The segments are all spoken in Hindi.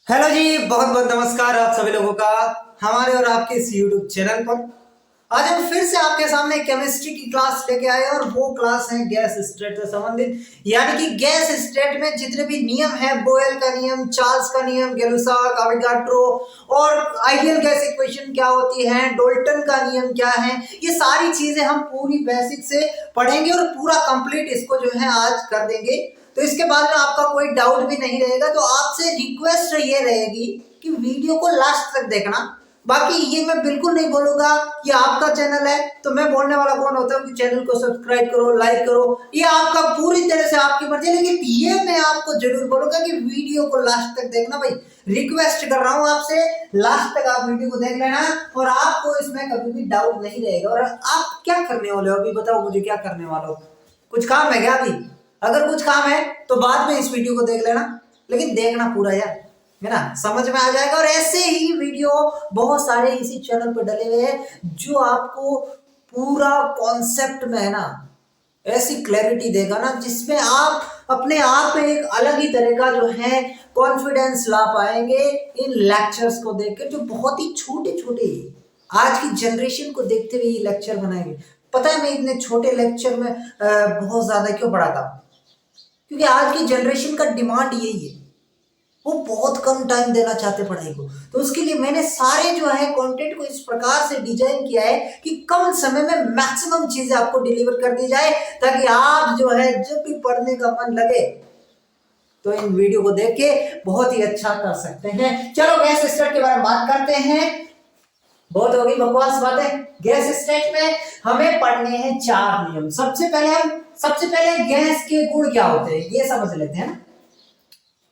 हेलो जी, बहुत बहुत नमस्कार आप सभी लोगों का हमारे और आपके इस YouTube चैनल पर। आज हम फिर से आपके सामने केमिस्ट्री की क्लास लेके आए और वो क्लास है गैस स्टेट से संबंधित। यानी कि गैस स्टेट में जितने भी नियम है, बोयल का नियम, चार्ल्स का नियम, गै-लुसाक, अवोगाड्रो और आइडियल गैस इक्वेशन क्या होती है, डाल्टन का नियम क्या है, ये सारी चीजें हम पूरी बेसिक से पढ़ेंगे और पूरा कंप्लीट इसको जो है आज कर देंगे। तो इसके बाद में आपका कोई डाउट भी नहीं रहेगा। तो आपसे रिक्वेस्ट ये रहेगी कि वीडियो को लास्ट तक देखना। बाकी ये मैं बिल्कुल नहीं बोलूंगा कि आपका चैनल है तो मैं बोलने वाला कौन होता हूँ कि चैनल को सब्सक्राइब करो, लाइक करो, ये आपका पूरी तरह से आपकी मर्जी है। लेकिन ये मैं आपको जरूर बोलूंगा कि वीडियो को लास्ट तक देखना। भाई रिक्वेस्ट कर रहा हूँ आपसे, लास्ट तक आप वीडियो को देख लेना और आपको इसमें कभी भी डाउट नहीं रहेगा। और आप क्या करने वाले हो अभी बताओ मुझे, क्या करने वाले हो? कुछ काम है क्या अभी? अगर कुछ काम है तो बाद में इस वीडियो को देख लेना, लेकिन देखना पूरा यार, है ना? समझ में आ जाएगा। और ऐसे ही वीडियो बहुत सारे इसी चैनल पर डले हुए हैं जो आपको पूरा कॉन्सेप्ट में है ना ऐसी क्लैरिटी देगा ना जिसमें आप अपने आप में एक अलग ही तरह का जो है कॉन्फिडेंस ला पाएंगे इन लेक्चर्स को देखकर, जो बहुत ही छोटे छोटे आज की जनरेशन को देखते हुए ये लेक्चर बनाएंगे। पता है मैं इतने छोटे लेक्चर में बहुत ज्यादा क्यों पढ़ाता हूँ? क्योंकि आज की जनरेशन का डिमांड यही है, वो बहुत कम टाइम देना चाहते पढ़ाई को। तो उसके लिए मैंने सारे जो है कंटेंट को इस प्रकार से डिजाइन किया है कि कम समय में मैक्सिमम चीजें आपको डिलीवर कर दी जाए, ताकि आप जो है जब भी पढ़ने का मन लगे तो इन वीडियो को देख के बहुत ही अच्छा कर सकते हैं। चलो गैस स्टेट के बारे में बात करते हैं। बहुत होगी बकवास बातें। गैस स्टेट में हमें पढ़ने हैं 4 नियम। सबसे पहले गैस के गुण क्या होते हैं ये समझ लेते हैं ना।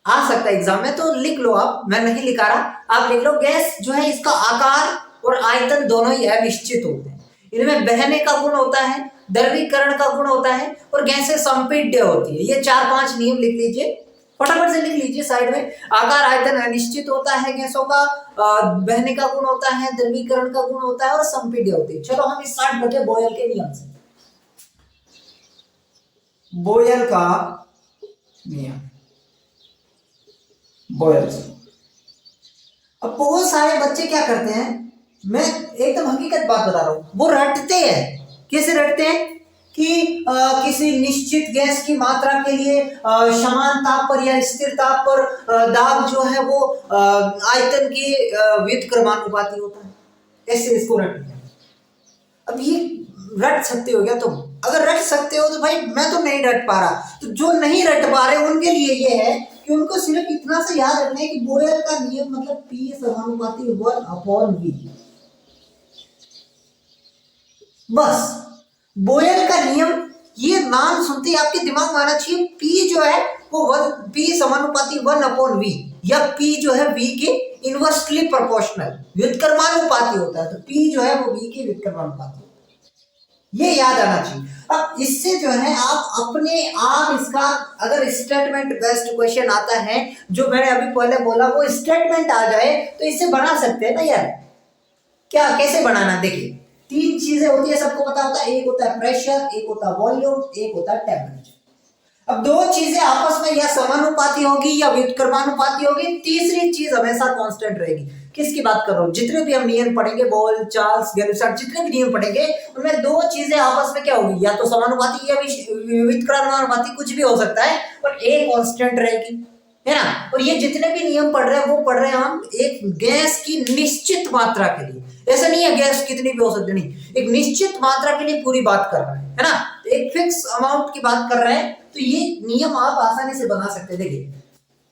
आ सकता है एग्जाम में तो लिख लो आप, मैं नहीं लिखा रहा, आप लिख लो। गैस जो है इसका आकार और आयतन दोनों ही अनिश्चित होते हैं। इनमें बहने का गुण होता है, द्रवीकरण का गुण होता है और गैसें संपीड्य होती है। ये 4-5 नियम लिख लीजिए, फटाफट से लिख लीजिए साइड में। आकार आयतन अनिश्चित होता है गैसों का, बहने का गुण होता है, द्रवीकरण का गुण होता है और संपीड्य होती है। चलो हम स्टार्ट करते हैं बोयल के नियम से। बोयल का नियम, बोयल। अब बहुत सारे बच्चे क्या करते हैं, मैं एकदम हकीकत बात बता रहा हूं, वो रटते हैं। कैसे रटते हैं कि किसी निश्चित गैस की मात्रा के लिए समान ताप पर या स्थिर ताप पर दाब जो है वो आयतन के व्युत्क्रमानुपाती होता है। ऐसे इसको रटते हैं। अब ये रट सकते हो क्या तुम? अगर रट सकते हो तो भाई मैं तो नहीं रट पा रहा। तो जो नहीं रट पा रहे उनके लिए ये है कि उनको सिर्फ इतना सा याद रखना है कि बोयल का नियम मतलब P समानुपाती 1/V। बस बोयल का नियम, ये नाम सुनते ही आपके दिमाग में आना चाहिए। P जो है वो P समानुपाती 1/V, या P जो है V के इनवर्सली प्रोपोर्शनल व्युत्क्रमानुपाती होता है। तो P जो है वो V के व्युत्क्रमानुपाती, ये याद आना चाहिए। अब इससे जो है आप अपने आप इसका, अगर स्टेटमेंट बेस्ड क्वेश्चन आता है जो मैंने अभी पहले बोला वो स्टेटमेंट आ जाए तो इससे बना सकते हैं ना यार। क्या कैसे बनाना, देखिए 3 चीजें होती है, सबको पता होता है। एक होता है प्रेशर, एक होता है वॉल्यूम, एक होता है टेम्परेचर। अब 2 चीजें आपस में या समानुपाती होगी या व्युत्क्रमानुपाती होगी, तीसरी चीज हमेशा कांस्टेंट रहेगी। किसकी बात कर रहा हूं? जितने भी हम नियम पढ़ेंगे, बोल, चार्ल्स, गै-लुसाक, जितने भी नियम पढ़ेंगे उनमें 2 चीजें आपस में क्या होगी, या तो समानुपाती या व्युत्क्रमानुपाती, कुछ भी हो सकता है, और एक कांस्टेंट रहेगी, है ना। और ये जितने भी नियम पढ़ रहे हैं वो पढ़ रहे हैं हम एक गैस की निश्चित मात्रा के लिए। ऐसा नहीं है गैस कितनी भी हो सकती, नहीं, एक निश्चित मात्रा के लिए पूरी बात कर रहे हैं, है ना। एक फिक्स अमाउंट की बात कर रहे हैं। तो ये नियम आप आसानी से बना सकते हैं। देखिए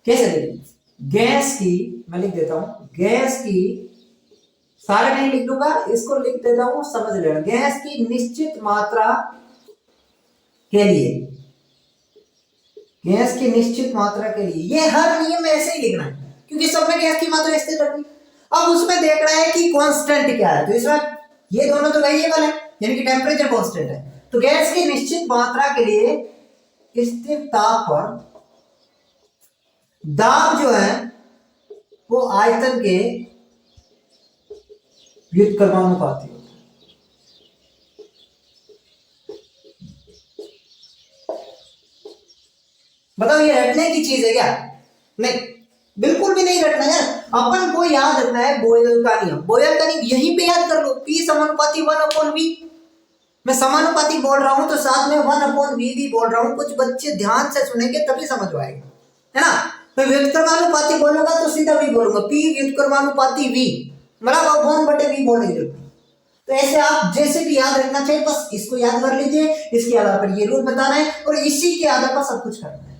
कैसे, देखिए गैस की, मैं लिख देता हूं, गैस की, सारे नहीं लिख लूंगा, इसको लिख देता हूं, समझ लेना। गैस की निश्चित मात्रा के लिए, गैस की निश्चित मात्रा के लिए, ये हर नियम में ऐसे ही लिखना है क्योंकि सब में गैस की मात्रा स्थिर रखनी। अब उसमें देख रहा है कि कांस्टेंट क्या है, तो इसमें ये दोनों तो वेरिएबल है, यानी कि टेम्परेचर कांस्टेंट है। तो गैस की निश्चित मात्रा के लिए स्थिर ताप पर दाब जो है वो आयतन के व्युत्क्रमानुपाती होता है। बताओ ये रटने की चीज है क्या? नहीं, बिल्कुल भी नहीं रखना यार, अपन को याद रखना है बोयल का नियम। बोयल का नियम यहीं पे याद कर लो, P समानुपाती 1/V। मैं समानुपाती बोल रहा हूं तो साथ में 1/V भी बोल रहा हूं, कुछ बच्चे ध्यान से सुनेंगे तभी समझ में आएगा, है ना। मैं व्युत्क्रमानुपाती बोलूंगा तो सीधा V बोलूंगा, P व्युत्क्रमानुपाती V, मतलब अपॉन बटे V बोलने की जरूरत। तो ऐसे आप जैसे भी याद रखना चाहिए, बस इसको याद कर लीजिए, इसके आधार पर ये रूल बताना है और इसी के आधार पर सब कुछ करना है।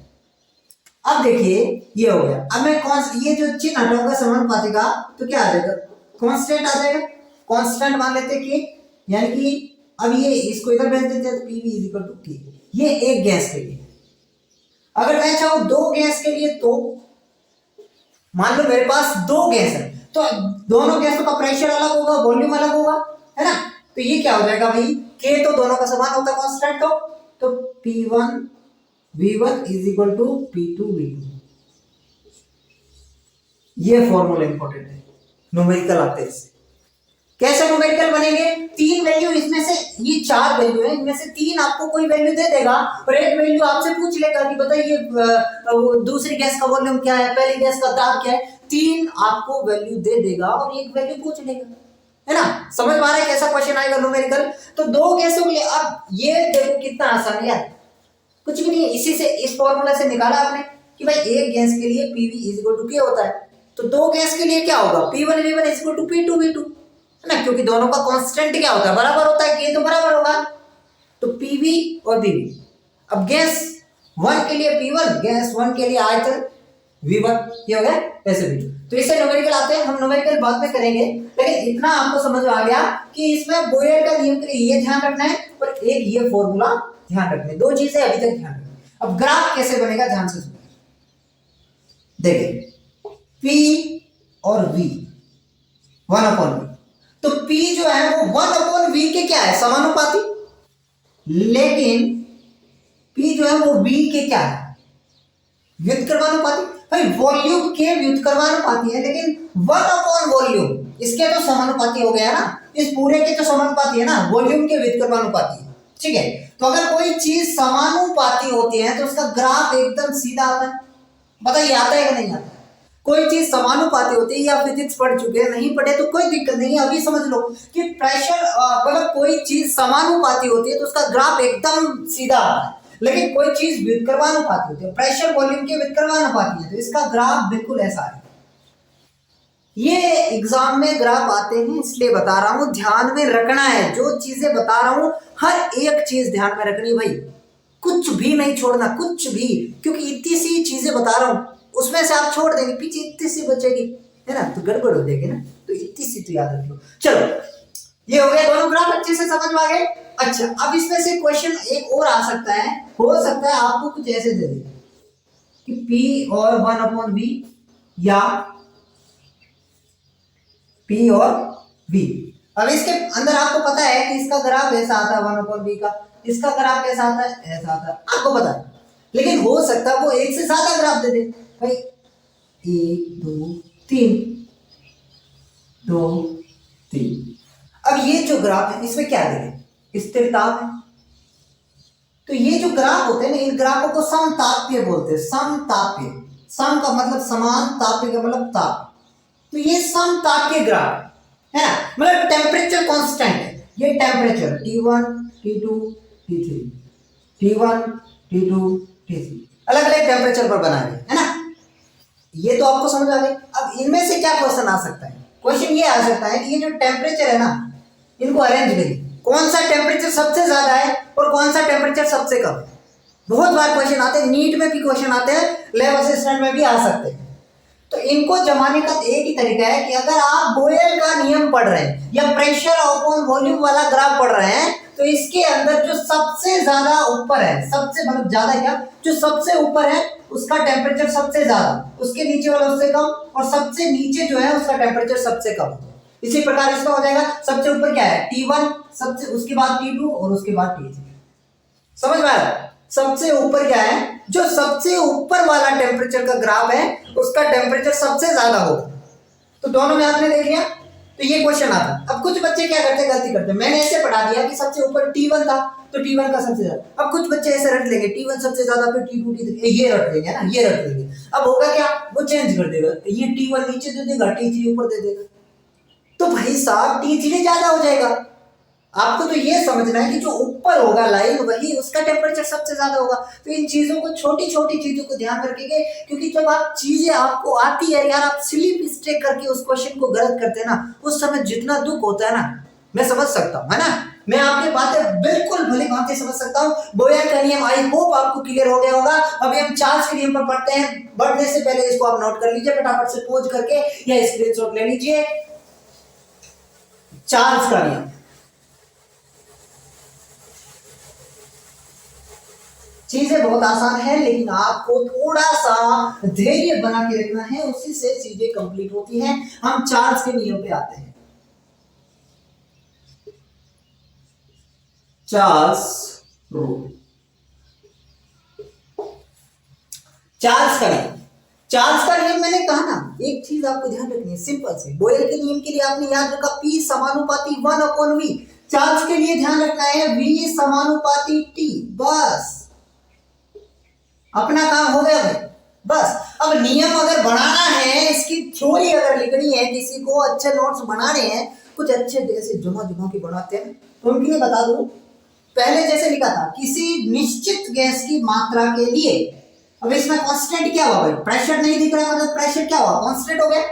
अब देखिए ये हो गया, अब मैं कौन ये जो चिन्ह हटाऊंगा समानुपाती का तो क्या आ जाएगा, कांस्टेंट आ जाएगा। कांस्टेंट मान लेते हैं कि, यानी कि अब ये इसको इधर भेज देते हैं तो PV इक्वल टू K, ये एक गैस के लिए। अगर मैं चाहूं दो गैस के लिए तो मान लो मेरे पास दो गैस है, तो दोनों गैसों का प्रेशर अलग होगा, वॉल्यूम अलग होगा, है ना। तो ये क्या हो जाएगा भाई, K तो दोनों का समान होता है कांस्टेंट, तो P1 V1 is equal to P2 V2। ये फॉर्मूला इंपॉर्टेंट है, न्यूमेरिकल आते हैं इससे। कैसे न्यूमेरिकल बनेंगे, तीन वैल्यू इसमें से, ये चार वैल्यू है, इनमें से तीन आपको कोई वैल्यू दे देगा और एक वैल्यू आपसे पूछ लेगा कि बताइए दूसरी गैस का वॉल्यूम क्या है, पहली गैस का दाब क्या है। तीन आपको वैल्यू दे देगा और एक वैल्यू पूछ लेगा, है ना। समझ में आ रहा है कैसा क्वेश्चन आएगा न्यूमेरिकल। तो दो गैसों के लिए, अब ये देखो कितना आसान है, कुछ भी नहीं है, इसी से इस फॉर्मूला से निकाला आपने कि भाई एक गैस के लिए PV is equal to K होता है, तो दो गैस के लिए क्या होगा, P1 V1 is equal to P2 V2, है ना, क्योंकि दोनों का कांस्टेंट क्या होता है, बराबर होता है, K तो बराबर होगा, तो PV और PV। अब गैस 1 के लिए P1, गैस 1 के लिए आयतन V1, ये हो गया ऐसे भी। तो इससे न्यूमेरिकल आते हैं, हम न्यूमेरिकल बाद में करेंगे, लेकिन इतना आपको समझ आ गया कि इसमें बोयर का नियम के लिए ये ध्यान रखना है और एक ये फॉर्मूला ध्यान रखना है, दो चीजें अभी तक ध्यान रखना। अब ग्राफ कैसे बनेगा ध्यान से सुनिए, देखिए P और V 1/V, तो P जो है वो 1/V के क्या है, समानुपाती, लेकिन P जो है वो V के क्या है, व्युत्क्रमानुपाती। भाई वॉल्यूम के व्युत्क्रमानुपाती है, लेकिन 1/वॉल्यूम इसके तो समानुपाती हो गया ना, इस पूरे के तो समानुपाती है ना, वॉल्यूम के व्युत्क्रमानुपाती है, ठीक है। तो अगर कोई चीज समानुपाती होती है तो उसका ग्राफ एकदम सीधा आता है, बताइए आता है कि नहीं आता है। कोई चीज समानुपाती होती है, या फिजिक्स पढ़ चुके हैं, नहीं पढ़े तो कोई दिक्कत नहीं है, अभी समझ लो कि प्रेशर, मतलब कोई चीज समानुपाती होती है तो उसका ग्राफ एकदम सीधा आता है, लेकिन कोई चीज व्युत्क्रमानुपाती होती है, प्रेशर वॉल्यूम के व्युत्क्रमानुपाती है, तो इसका ग्राफ बिल्कुल ऐसा है। ये एग्जाम में ग्राफ आते हैं इसलिए बता रहा हूं, ध्यान में रखना है, जो चीजें बता रहा हूं हर एक चीज ध्यान में रखनी भाई, कुछ भी नहीं छोड़ना, कुछ भी, क्योंकि इतनी सी चीजें बता रहा हूं, उसमें से आप छोड़ देंगे, पीछे इतनी सी बचेगी, है ना, तो गड़बड़ हो जाएगी ना, तो इतनी सी तो याद रख लो। चलो ये हो गया, दोनों ग्राफ अच्छे से समझ में आ गए। अच्छा अब इसमें से क्वेश्चन एक और आ सकता है, हो सकता है आपको कुछ ऐसे दे दे कि P और 1/V या P और V। अब इसके अंदर आपको पता है कि इसका ग्राफ ऐसा आता है 1/V का, इसका ग्राफ कैसा आता है, ऐसा आता है, आपको पता है, लेकिन हो सकता है वो एक से ज्यादा ग्राफ दे दे, भाई 1 2 3 2 3। अब ये जो ग्राफ है इसमें क्या देंगे, स्थिरता है, तो ये जो ग्राफ होते हैं ना, इन ग्राफों को समताप्य बोलते हैं, समताप्य, सम का मतलब समान, ताप्य का मतलब ताप, तो ये समताप्य ग्राफ है ना, मतलब टेम्परेचर कांस्टेंट है, ये temperature T1 T2 T3 T1 T2 T3 अलग अलग टेम्परेचर पर बना है ना, ये तो आपको समझ आ गई। अब इनमें से क्या क्वेश्चन आ सकता है, क्वेश्चन ये आ सकता है कि ये जो टेम्परेचर है ना, इनको अरेंज करिए, कौन सा टेम्परेचर सबसे ज्यादा है और कौन सा टेम्परेचर सबसे कम है। बहुत बार क्वेश्चन आते हैं, नीट में भी क्वेश्चन आते हैं, लैब असिस्टेंट में भी आ सकते हैं। तो इनको जमाने का एक ही तरीका है कि अगर आप बोयल का नियम पढ़ रहे हैं या प्रेशर अपॉन वॉल्यूम वाला ग्राफ पढ़ रहे हैं, तो इसके अंदर जो सबसे ज्यादा ऊपर है, सबसे मतलब ज्यादा क्या, जो सबसे ऊपर है उसका टेम्परेचर सबसे ज्यादा, उसके नीचे वाला उससे कम, और सबसे नीचे जो है उसका टेम्परेचर सबसे कम। इसी प्रकार इसका हो जाएगा, सबसे ऊपर क्या है T1, सबसे उसके बाद T2 और उसके बाद T3। समझ में आया, सबसे ऊपर क्या है, जो सबसे ऊपर वाला टेम्परेचर का ग्राफ है उसका टेम्परेचर सबसे ज्यादा होगा। तो दोनों में आपने देख लिया, तो ये क्वेश्चन आता है। अब कुछ बच्चे क्या करते हैं, गलती करते हैं, मैंने ऐसे पढ़ा दिया कि सबसे ऊपर T1 था तो T1 का सबसे ज्यादा। अब कुछ बच्चे ऐसे रट लेंगे T1 सबसे ज्यादा, फिर T2 T3 ये रट लेंगे ना, ये रट लेंगे। अब होगा क्या, वो चेंज कर देगा, ये T1 नीचे दे देगा, T3 ऊपर दे देगा, तो भाई साहब T3 ज्यादा हो जाएगा। आपको तो ये समझना है कि जो ऊपर होगा लाइन वही उसका टेम्परेचर सबसे ज्यादा होगा। तो इन चीजों को, छोटी छोटी चीजों को ध्यान रखेंगे, क्योंकि जब आप चीजें आपको आती है यार, आप स्लिप मिस्टेक करके उस क्वेश्चन को गलत करते हैं ना, उस समय जितना दुख होता है ना, मैं समझ सकता हूँ, है ना। मैं आपकी बातें बिल्कुल भली भांति समझ सकता हूँ। बोयर का नियम आई होप आपको क्लियर हो गया होगा। अभी हम चार्ल्स के नियम पर पढ़ते हैं। बढ़ने से पहले इसको आप नोट कर लीजिए फटाफट से पोज करके या स्क्रीनशॉट ले लीजिए। चार्ल्स का नियम, चीजें बहुत आसान है, लेकिन आपको थोड़ा सा धैर्य बना के रखना है, उसी से चीजें कंप्लीट होती हैं। हम चार्ल्स के नियम पे आते हैं। चार्ल्स रूल, चार्ल्स का नियम, चार्ल्स का नियम मैंने कहा ना, एक चीज आपको ध्यान रखनी है, सिंपल से। बोयर के नियम के लिए आपने याद रखा P समानुपाती 1/V। चार्ल्स के लिए ध्यान रखना है V समानुपाती T। बस अपना काम हो गया भाई, बस। अब नियम अगर बनाना है, इसकी थ्योरी अगर लिखनी है, किसी को अच्छे नोट्स बनाने हैं, कुछ अच्छे जैसे जुमा जुमा की बनाते हैं, तो उनके लिए बता दूं, पहले जैसे लिखा था किसी निश्चित गैस की मात्रा के लिए। अब इसमें कांस्टेंट क्या हुआ भाई, प्रेशर नहीं दिख रहा, मतलब प्रेशर क्या हुआ, कांस्टेंट हो गया।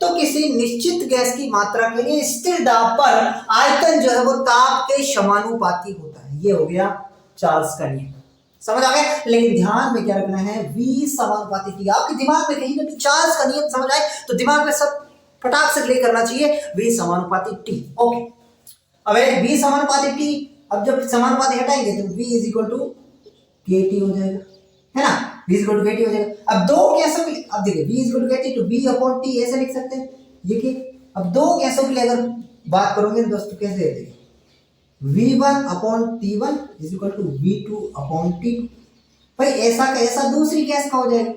तो किसी निश्चित गैस की मात्रा के लिए स्थिर दाब पर आयतन जो है वो ताप के समानुपाती होता है। ये हो गया चार्ल्स का नियम, समझ आ गया। लेकिन ध्यान में क्या रखना है, V समानुपाती T। आपके दिमाग में कहीं ना कहीं चार्ल्स का नियम समझ आए तो दिमाग में सब फटाक से क्लिक करना चाहिए, V समानुपाती T। ओके, अब V समानुपाती T, अब जब समानुपाती हटाएंगे तो V is equal to KT हो जाएगा, है ना। V is equal to KT हो जाएगा। अब दो गैसों के लिए, अब देखिए V is equal to KT तो V अपॉन T ऐसे लिख सकते हैं ये कि। अब दो गैसों के लिए अगर बात करोगे दोस्तों कैसे देते हैं, V1 upon T1 is equal to V2 upon T2। भाई ऐसा का ऐसा दूसरी गैस का हो जाएगा,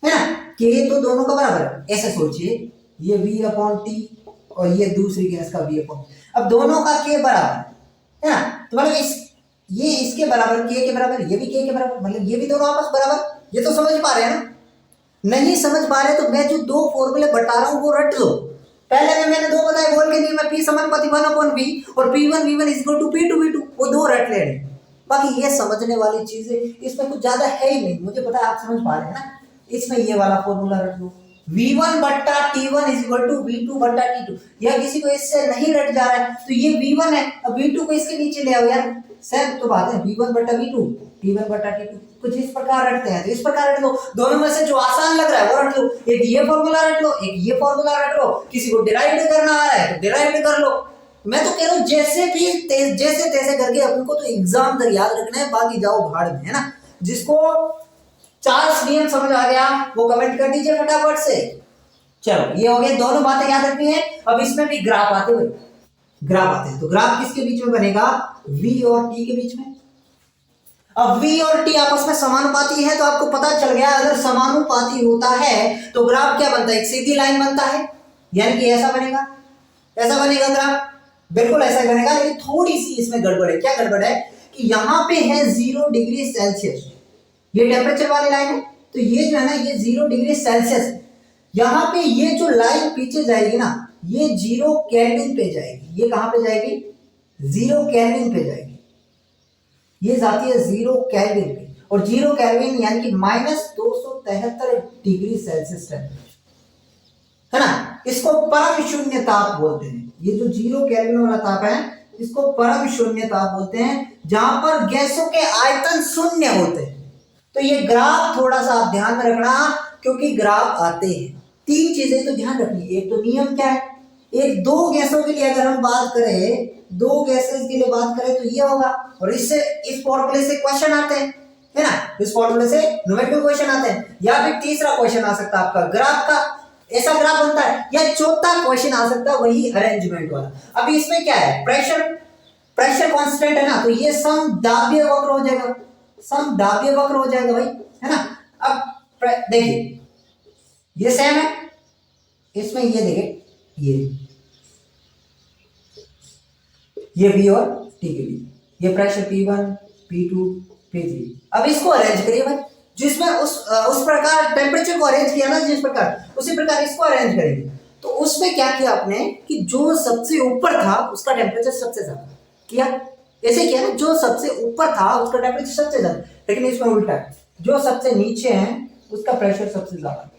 है ना। K तो दोनों का बराबर है, ऐसे सोचिए, ये V अपॉन T और ये दूसरी गैस का V अपॉन, अब दोनों का K बराबर है ना। तो मतलब ये इसके बराबर, K के बराबर, ये भी K के बराबर, मतलब ये भी दोनों आपस बराबर। ये तो समझ पा रहे हैं ना। नहीं समझ पा रहे तो मैं जो दो फॉर्मूले बता रहा हूं वो रट लो। पहले में मैंने दो बताए, बोल के नहीं, मैं P समानुपाती 1/V और P1 V1 is equal to P2 V2, वो दो रट लेने। बाकी ये समझने वाली चीजें इसमें कुछ ज्यादा है ही नहीं, मुझे पता है आप समझ पा रहे हैं ना। इसमें ये वाला फॉर्मूला रट लो, V1 बट्टा T1 is equal to V2 बट्टा T2। या किसी को इससे नहीं रट जा रहा है तो ये V1 है, अब V2 को इसके नीचे ले आओ यार, सेम तो बात है, V1 बट्टा V2, T1 बट्टा T2, कुछ इस प्रकार रखते हैं तो इस प्रकार रट लो। दोनों में से जो आसान लग रहा है वो रट लो, एक ये फॉर्मूला रट लो, एक ये फॉर्मूला रट लो। किसी को डिराइव करना आ रहा है तो डिराइव कर लो। मैं तो कह रहा हूँ जैसे भी जैसे तैसे करके अपन को तो एग्जाम तक याद रखना है, बाकी जाओ भाड़ में, है ना। जिसको चार्ल्स नियम समझ आ गया वो कमेंट कर दीजिए फटाफट से। चलो ये हो गए, दोनों बातें याद रखनी है। अब इसमें भी ग्राफ आते हुए, ग्राफ आते हैं तो ग्राफ किसके बीच में बनेगा, V और T के बीच में। अब V और T आपस में समानुपाती है तो आपको पता चल गया, अगर समानुपाती होता है तो ग्राफ क्या बनता है, एक सीधी लाइन बनता है, यानी कि ऐसा बनेगा, ऐसा बनेगा ग्राफ, बिल्कुल ऐसा ही बनेगा। लेकिन थोड़ी सी इसमें गड़बड़ है। क्या गड़बड़ है कि यहाँ पे है 0 डिग्री सेल्सियस, ये टेम्परेचर वाली लाइन है, तो ये जो है ना ये 0 डिग्री सेल्सियस है। यहाँ पे ये जो लाइन पीछे जाएगी ना, ये 0 केल्विन पे जाएगी। ये कहां पे जाएगी, 0 केल्विन पे जाएगी। ये जाती है 0 केल्विन पे, और 0 केल्विन यानी कि -273 डिग्री सेल्सियस टेम्परेचर, है ना। इसको परम शून्य ताप बोलते हैं। ये जो 0 केल्विन वाला ताप है इसको परम शून्य ताप बोलते हैं, जहां पर गैसों के आयतन शून्य होते हैं। तो ये ग्राफ थोड़ा सा आप ध्यान में रखना, क्योंकि ग्राफ आते हैं। तीन चीजें तो ध्यान रखनी है। एक तो नियम क्या है, एक दो गैसों के लिए अगर हम बात करें, दो गैसेस के लिए बात करें तो ये होगा, और इससे इस फॉर्मूले से क्वेश्चन आते हैं, है ना। इस फॉर्मूले से न्यूमेरिकल क्वेश्चन आते हैं। या फिर तीसरा क्वेश्चन आ सकता है आपका ग्राफ का, ऐसा ग्राफ बनता है। या चौथा क्वेश्चन आ सकता है वही अरेंजमेंट वाला। अभी इसमें क्या है, प्रेशर कांस्टेंट है ना, तो ये समदाब्य वक्र हो जाएगा, समदाब्य वक्र हो जाएगा भाई, है ना। अब देखिए ये सेम है, इसमें ये देखिए, ये V और T के लिए, ये प्रेशर P1, P2, P3। अब इसको अरेंज करिए भाई, जिसमें उस प्रकार टेम्परेचर को अरेंज किया ना जिस प्रकार, उसी प्रकार इसको अरेंज करेंगे। तो उसमें क्या किया आपने कि जो सबसे ऊपर था उसका टेम्परेचर सबसे ज्यादा किया, ऐसे किया ना, जो सबसे ऊपर था उसका टेम्परेचर सबसे ज्यादा, लेकिन इसमें उल्टा है, जो सबसे नीचे है उसका प्रेशर सबसे ज्यादा,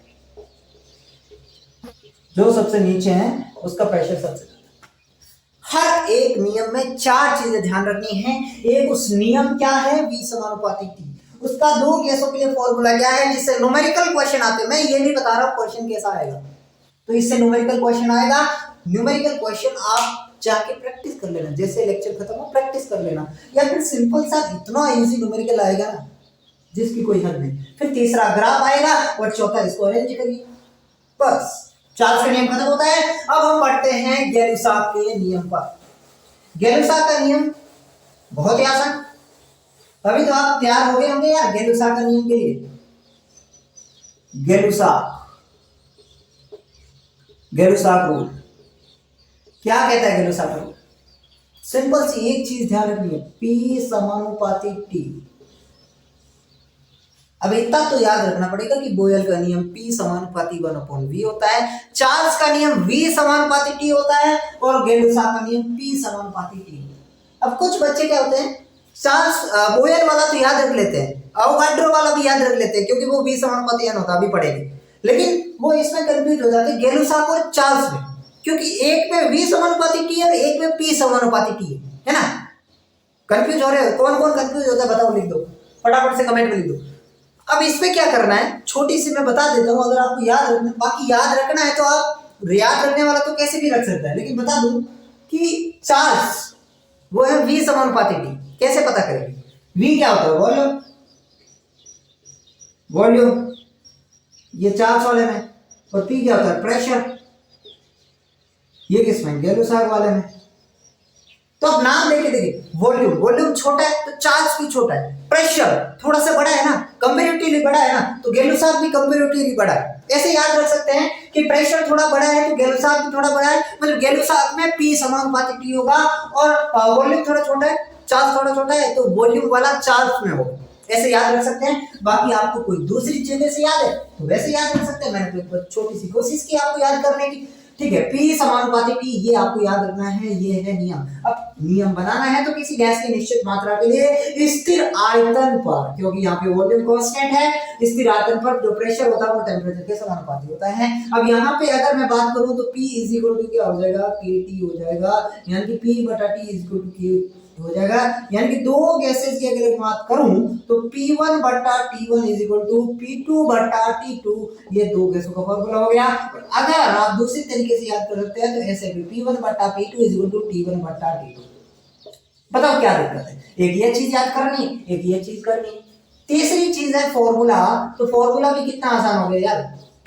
जो सबसे नीचे है उसका प्रेशर सबसे ज्यादा। हर एक नियम में चार चीजें ध्यान रखनी है। एक, उस नियम क्या है, V समानुपाती T, उसका दो गैसों के लिए फॉर्मूला क्या है, जिससे न्यूमेरिकल क्वेश्चन आते हैं। मैं ये नहीं बता रहा क्वेश्चन कैसा आएगा, तो इससे न्यूमेरिकल क्वेश्चन आएगा। न्यूमेरिकल क्वेश्चन आप जाके प्रैक्टिस कर लेना, जैसे लेक्चर खत्म हो प्रैक्टिस कर लेना, या फिर सिंपल सा इतना इजी न्यूमेरिकल आएगा ना जिसकी कोई हद नहीं। फिर तीसरा ग्राफ आएगा और चौथा इसको अरेंज करिए, बस चार्ल्स का नियम खत्म होता है। अब हम पढ़ते हैं गैलुसाक के नियम पर। गैलुसाक का नियम बहुत ही आसान, अभी तो आप तैयार हो गए होंगे यार गैलुसाक का नियम के लिए। गैलुसाक रूल क्या कहता है? गैलुसाक रूल सिंपल सी एक चीज ध्यान रखनी है, P समानुपाती T। अब इतना तो याद रखना पड़ेगा कि बोयल का नियम P समानुपाती 1/V होता है, चार्ल्स का नियम V समानुपाती T होता है, और गैलुसाक का नियम P समानुपाती T। अब कुछ बच्चे क्या होते हैं, चार्ल्स बोयल वाला तो याद रख लेते हैं, अवोगाड्रो वाला भी याद रख लेते हैं क्योंकि वो V समानुपाती N होता है, अभी पढ़ेंगे, लेकिन वो इसमें कंफ्यूज हो जाते हैं गैलुसाक और चार्ल्स में, क्योंकि एक में V समानुपाती T है और एक में P समानुपाती T है ना। कंफ्यूज हो रहे हो? कौन कौन कंफ्यूज होता है बताओ, लिख दो फटाफट से, कमेंट में लिख दो। अब इसमें क्या करना है, छोटी सी मैं बता देता हूं, अगर आपको याद रखना, बाकी याद रखना है तो आप याद रखने वाला तो कैसे भी रख सकता है, लेकिन बता दूं कि चार्ल्स वो है V समानुपाती T। कैसे पता करेंगे? V क्या होता है? वॉल्यूम, वॉल्यूम ये चार्ल्स वाले में, और P क्या होता है? प्रेशर, ये किसमें? गैलुसाक वाले में। तो अब नाम देके देखिए, वॉल्यूम, वॉल्यूम छोटा है तो चार्ज भी छोटा है, प्रेशर थोड़ा सा बड़ा है ना, कंपैरेटिवली बड़ा है ना, तो गैलुसाक भी कंपैरेटिवली बड़ा है। ऐसे याद रख सकते हैं कि प्रेशर थोड़ा बड़ा है तो गैलुसाक भी थोड़ा बड़ा है, मतलब गैलुसाक में P समानुपाती T होगा, और वॉल्यूम थोड़ा छोटा है, चार्ज थोड़ा छोटा है, तो वॉल्यूम वाला चार्ज में होगा। ऐसे याद रख सकते हैं। बाकी आपको कोई दूसरी चीजें से याद है तो वैसे याद रख सकते हैं, मैंने तो एक छोटी सी कोशिश की आपको याद करने की, ठीक है। P समानुपाती T ये आपको याद रखना है, ये है नियम। अब नियम बनाना है तो किसी गैस की निश्चित मात्रा के लिए स्थिर आयतन पर, क्योंकि यहाँ पे वॉल्यूम कांस्टेंट है, स्थिर आयतन पर जो प्रेशर होता है वो टेम्परेचर के समानुपाती होता है। अब यहाँ पे अगर मैं बात करूं तो P क्या हो जाएगा? KT हो जाएगा, यानी कि P बटा T Q हो जाएगा, यानी कि दो गैसेस की अगर एक बात करूं तो P1 बटा T1 P2 बटा T2, ये दो गैसों का फॉर्मूला हो गया। अगर आप दूसरी तरीके से याद कर सकते हैं तो ऐसे भी P1 बटा P2 T1 बटा T2। बताओ क्या दिक्कत है? एक ये चीज याद करनी, एक ये चीज करनी। तीसरी चीज है फॉर्मूला, तो फॉर्मूला भी कितना आसान हो गया यार,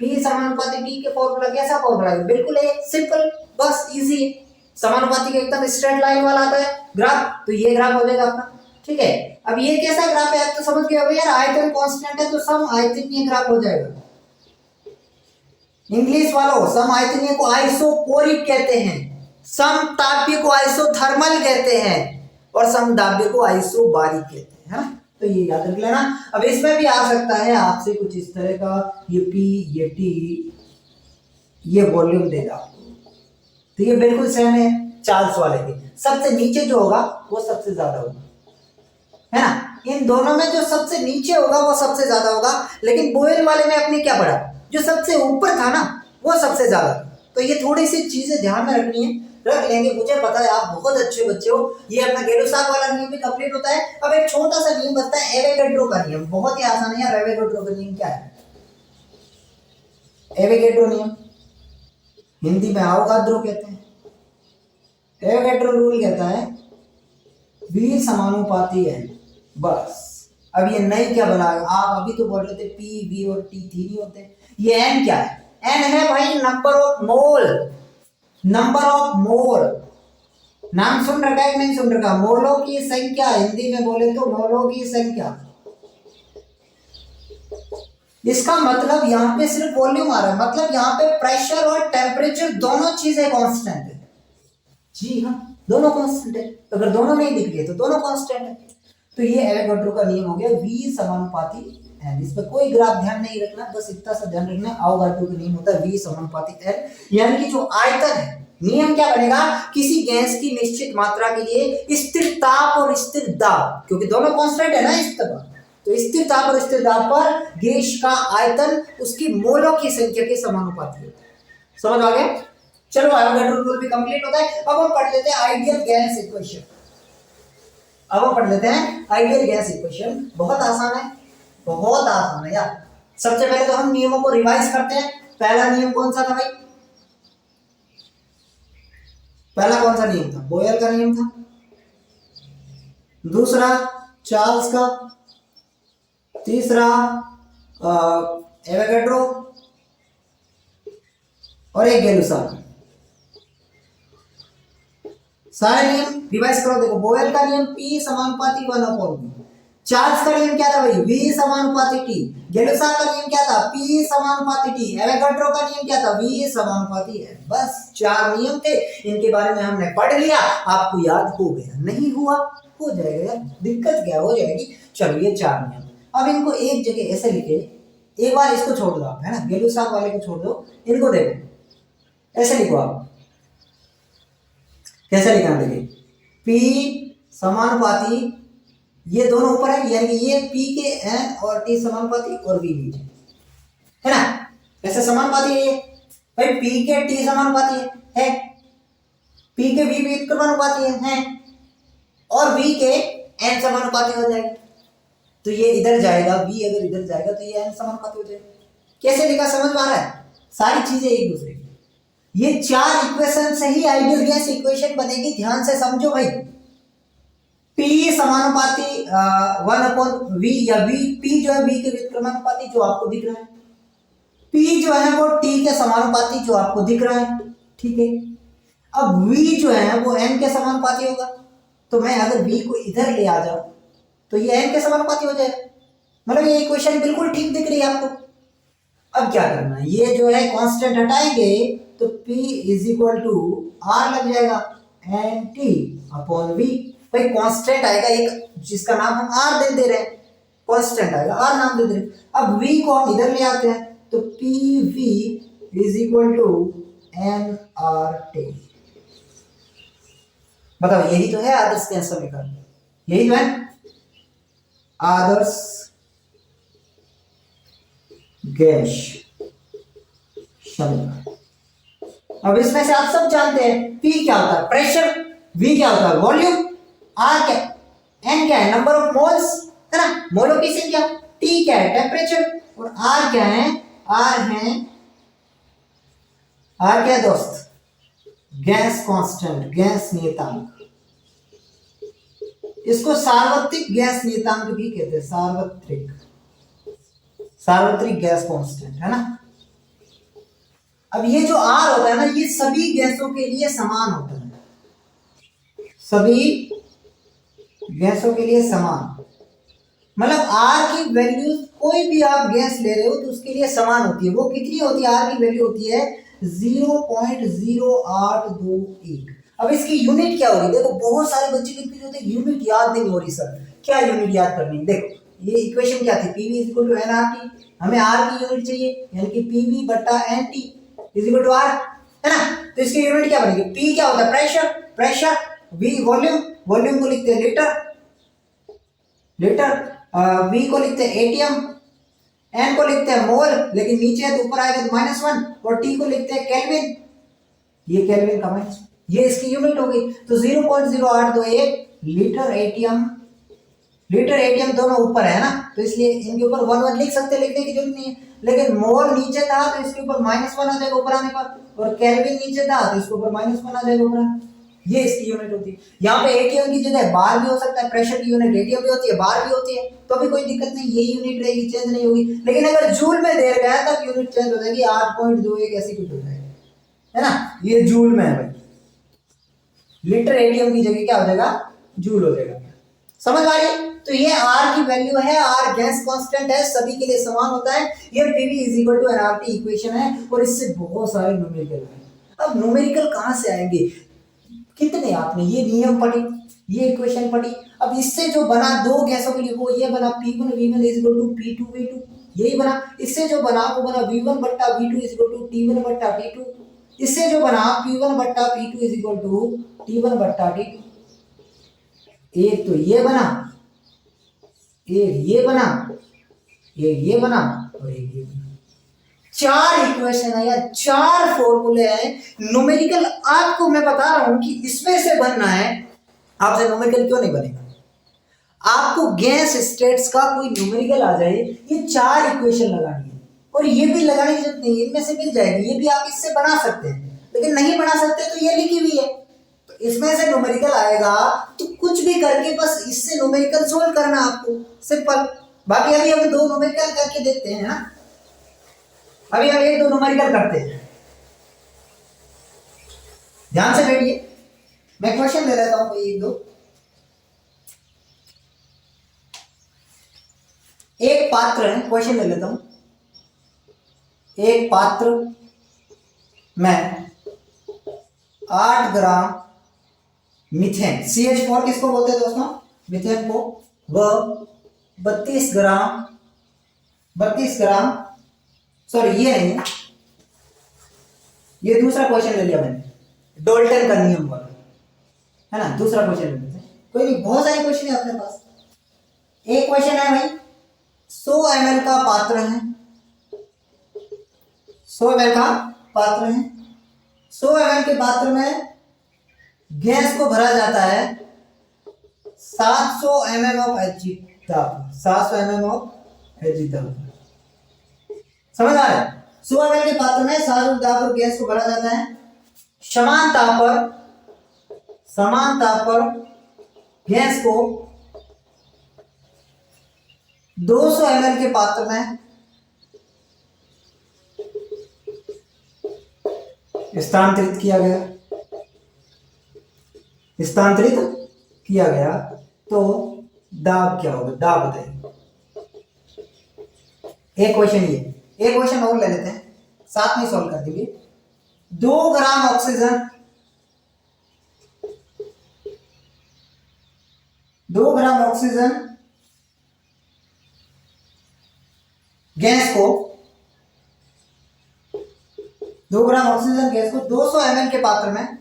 P समानुपाती T के फॉर्मूला कैसा फॉर्मूला है? बिल्कुल है, सिंपल, बस इजी है। समानुपाती का एकदम स्ट्रेट लाइन वाला आता है ग्राफ, तो ये ग्राफ हो जाएगा आपका, ठीक है। अब ये कैसा ग्राफ है आप तो समझ गए हो यार, आयतन कांस्टेंट है तो सम आयतनीय ग्राफ हो जाएगा। इंग्लिश वालों, सम आयतनीय को आइसोपोरिक कहते हैं, सम ताप्य को आइसोथर्मल कहते हैं, और सम दाब्य को आइसोबारिक कहते हैं, तो ये याद रख लेना। अब इसमें भी आ सकता है आपसे कुछ इस तरह का, ये P ये T ये वॉल्यूम देगा, तो ये बिल्कुल सेम है चार्ल्स वाले के। सबसे नीचे जो होगा वो सबसे ज्यादा होगा, है ना। इन दोनों में जो सबसे नीचे होगा वो सबसे ज्यादा होगा, लेकिन बोयल वाले में अपने क्या पढ़ा, जो सबसे ऊपर था ना वो सबसे ज्यादा। तो ये थोड़ी सी चीजें ध्यान में रखनी है, रख लेंगे। मुझे पता है आप बहुत अच्छे बच्चे हो। ये अपना गैलुसाक वाला नियम भी कंप्लीट होता है। अब एक छोटा सा नियम बचता है, एवोगैड्रो का नियम, बहुत ही आसान है यार। एवोगैड्रो का नियम क्या है? एवोगैड्रो नियम हिंदी में अवोगाद्रो कहते हैं। एवोगैड्रो रूल कहता है V समानुपाती है, बस। अब ये नई क्या बना, आप अभी तो बोल रहे थे P V और T 3 होते, ये N क्या है? N है भाई number of mole, number of mole. नाम सुन रखा है कि नहीं सुन रखा? मोलों की संख्या, हिंदी में बोले तो मोलों की संख्या। इसका मतलब यहाँ पे सिर्फ वॉल्यूम आ रहा है, मतलब यहाँ पे प्रेशर और टेम्परेचर दोनों चीजें कांस्टेंट है। जी हाँ, दोनों कांस्टेंट है, अगर दोनों नहीं दिख रहे तो दोनों कांस्टेंट है। तो ये एवोगाड्रो का नियम हो गया, V समानुपाती n। इस पर कोई ग्राफ ध्यान नहीं रखना, बस इतना सा ध्यान रखना, एवोगाड्रो का नियम होता है V समानुपाती n, यानी कि जो आयतन है, नियम क्या बनेगा, किसी गैस की निश्चित मात्रा के लिए स्थिर ताप और स्थिर दाब, क्योंकि दोनों कांस्टेंट है ना इस तरह, तो स्थिर ताप और स्थिर दाब पर गैस का आयतन उसकी मोलों की संख्या के समानुपाती होता है। समझ आ गया? चलो एवोगाड्रो रूल भी कंप्लीट होता है। अब हम पढ़ लेते हैं आइडियल गैस इक्वेशन। अब हम पढ़ लेते हैं आइडियल गैस इक्वेशन। बहुत आसान है, बहुत आसान है यार। सबसे पहले तो हम नियमों को रिवाइज करते हैं। पहला नियम कौन सा था भाई? पहला कौन सा नियम था? बोयल का नियम था। दूसरा चार्ल्स का, तीसरा एवोगाड्रो, और एक गेलुसा। सारे नियम रिवाइज करो। देखो, बोयल का नियम P समानुपाती 1/V। चार्ल्स का नियम क्या था भाई? V समानुपाती T। गेलुसा का नियम क्या था? P समानुपाती T। एवोगाड्रो का नियम क्या था? V समानुपाती N। बस 4 नियम थे, इनके बारे में हमने पढ़ लिया, आपको याद हो गया। नहीं हुआ? हो जाएगा यार, दिक्कत क्या हो जाएगी। चलो, ये 4 नियम, अब इनको एक जगह ऐसे लिखे, एक बार इसको छोड़ दो आप, है ना, गेलुसा वाले को छोड़ दो, इनको देखो, ऐसे लिखो आप। कैसे लिखना? देखिए, P समानुपाती, ये दोनों ऊपर है, यानी कि ये P के N और T समानुपाती और V नीचे, है ना, ऐसे समानुपाती है ये भाई। P के T समानुपाती है, P के V भी समानुपाती है, और V के N समानुपाती हो जाएगा। तो ये इधर जाएगा, V अगर इधर जाएगा तो ये N समानुपाती हो जाएगा। कैसे लिखा, समझ में आ रहा है? सारी चीजें एक दूसरे की। ये 4 इक्वेशन से ही आइडियल गैस इक्वेशन बनेगी। ध्यान से समझो भाई। P समानुपाती 1/V, या V, P जो है V के व्युत्क्रमानुपाती जो आपको दिख रहा है, P जो है वो T के समानुपाती जो आपको दिख रहा है, ठीक है। अब V जो है वो N के समानुपाती होगा, तो मैं अगर V को इधर ले आ जाऊं तो ये N के समानुपाती हो जाएगा। मतलब ये इक्वेशन बिल्कुल ठीक दिख रही है आपको। अब क्या करना है, ये जो है कांस्टेंट हटाएंगे तो P is equal to R लग जाएगा, एन टी अपॉन V। भाई कांस्टेंट आएगा एक, जिसका नाम हम R दे रहे हैं, कांस्टेंट आएगा, R नाम दे रहे हैं। अब V को हम इधर ले आते हैं तो PV is equal to NRT। बताओ, यही तो है आदर्श गैस समीकरण, यही तो है आदर्श गैस समीकरण। अब इसमें से आप सब जानते हैं P क्या होता है? प्रेशर। V क्या होता है? वॉल्यूम। R क्या? N क्या है? नंबर ऑफ मोल्स, है ना, मोलों की संख्या। T क्या है? टेम्परेचर। और R क्या है? R क्या है दोस्त? गैस कांस्टेंट, गैस नियतांक। इसको सार्वत्रिक गैस नियतांक भी कहते हैं, सार्वत्रिक गैस कांस्टेंट, है ना। अब ये जो R होता है ना, ये सभी गैसों के लिए समान होता है, सभी गैसों के लिए समान। मतलब R की वैल्यू कोई भी आप गैस ले रहे हो तो उसके लिए समान होती है। वो कितनी होती है? R की वैल्यू होती है 0.0821। अब इसकी यूनिट क्या होगी? देखो, बहुत सारे बच्चे कंफ्यूज होते हैं, यूनिट याद नहीं हो रही सर, क्या यूनिट याद करनी है? देखो, ये इक्वेशन क्या थी? PV is equal to NRT। हमें R की यूनिट चाहिए, यानी कि PV बटा NT is equal to R, है ना। तो इसकी यूनिट क्या बनेगी? P क्या होता है? प्रेशर। V वॉल्यूम, वॉल्यूम को लिखते हैं लीटर। V को लिखते हैं एटीएम, N को लिखते हैं मोल, लेकिन नीचे है तो ऊपर आएगा तो -1, और T को लिखते हैं केल्विन, ये केल्विन का माइनस, ये इसकी यूनिट हो गई। तो 0.0821 लीटर एटीएम दोनों ऊपर है ना, तो इसलिए इनके ऊपर 1 लिख सकते हैं, लिखने की जरूरत नहीं है। लेकिन मोल नीचे था तो इसके ऊपर -1 आ जाएगा ऊपर आने पर, और केल्विन नीचे था तो इसके ऊपर -1 आ जाएगा ऊपर। ये इसकी यूनिट होती है। यहाँ पे एटीएम की जगह बार भी हो सकता है, प्रेशर की यूनिट एटीएम भी होती है, बार भी होती है, तो भी कोई दिक्कत नहीं, ये यूनिट रहेगी, चेंज नहीं होगी। लेकिन अगर जूल में दे गया तब यूनिट चेंज हो जाएगी, 8.21 ऐसी कुछ हो जाएगी, है ना। ये जूल में है भाई, लीटर एटीएम की जगह क्या हो जाएगा? जूल हो जाएगा। समझ आ रही है? तो ये R की वैल्यू है, R गैस कांस्टेंट है, सभी के लिए समान होता है। ये PV is equal to NRT equation है, और इससे बहुत सारे न्यूमेरिकल हैं। अब न्यूमेरिकल कहां से आएंगे? कितने आपने ये नियम पढ़ी, ये इक्वेशन पढ़ी। अब इससे जो बना दो गैसों के लिए वो ये बना P1 V1 is equal to P2 V2, यही बना। इससे जो बना वो बना V1 बट्टा V2 is equal to T1 बट्टा T2। इससे जो बना P1 बट्टा P2 is equal to T1 बट्टा T2। एक तो ये बना, एक ये बना, एक ये बना और एक ये बना। चार इक्वेशन है या चार फॉर्मूले हैं न्यूमेरिकल। आपको मैं बता रहा हूं कि इसमें से बनना है, आपसे न्यूमेरिकल क्यों नहीं बनेगा। आपको गैस स्टेट्स का कोई न्यूमेरिकल आ जाए, ये चार इक्वेशन लगानी है और ये भी लगाने की जरूरत नहीं है, इनमें से मिल जाएगी। ये भी आप इससे बना सकते हैं, लेकिन नहीं बना सकते तो ये लिखी हुई है, तो इसमें से न्यूमेरिकल आएगा तो कुछ भी करके बस इससे न्यूमेरिकल सोल्व करना आपको, सिंपल। बाकी अभी हम दो न्यूमेरिकल करके देखते हैं ना, अभी हम एक दो न्यूमेरिकल करते हैं। ध्यान से बैठिए, मैं क्वेश्चन ले लेता हूं कोई एक दो। एक पात्र है, क्वेश्चन ले लेता हूं। एक पात्र में 8 ग्राम मीथेन, CH4 किसको बोलते हैं दोस्तों, मीथेन को, वह 32 ग्राम सॉरी ये नहीं है, ये दूसरा क्वेश्चन ले लिया मैंने, डोल्टन का नियम वाला है ना। दूसरा क्वेश्चन ले लेते हैं, कोई नहीं, बहुत सारे क्वेश्चन है अपने पास। एक क्वेश्चन है भाई, 100 ml का पात्र है, 100 ml का पात्र है, 100 ml के पात्र में गैस को भरा जाता है 700 mm ऑफ Hg दाब, 700 mm ऑफ Hg दाब। समझ आ रहा है, 100 ml के पात्र में 700 दाब पर गैस को भरा जाता है। समान ताप पर गैस को 200 ml के पात्र में स्थानांतरित किया गया तो दाब क्या होगा, दाब बताइए। एक क्वेश्चन ये, एक क्वेश्चन और ले लेते हैं, साथ में सॉल्व कर देंगे। 2 gram oxygen, 2 gram oxygen gas को 200 ml के पात्र में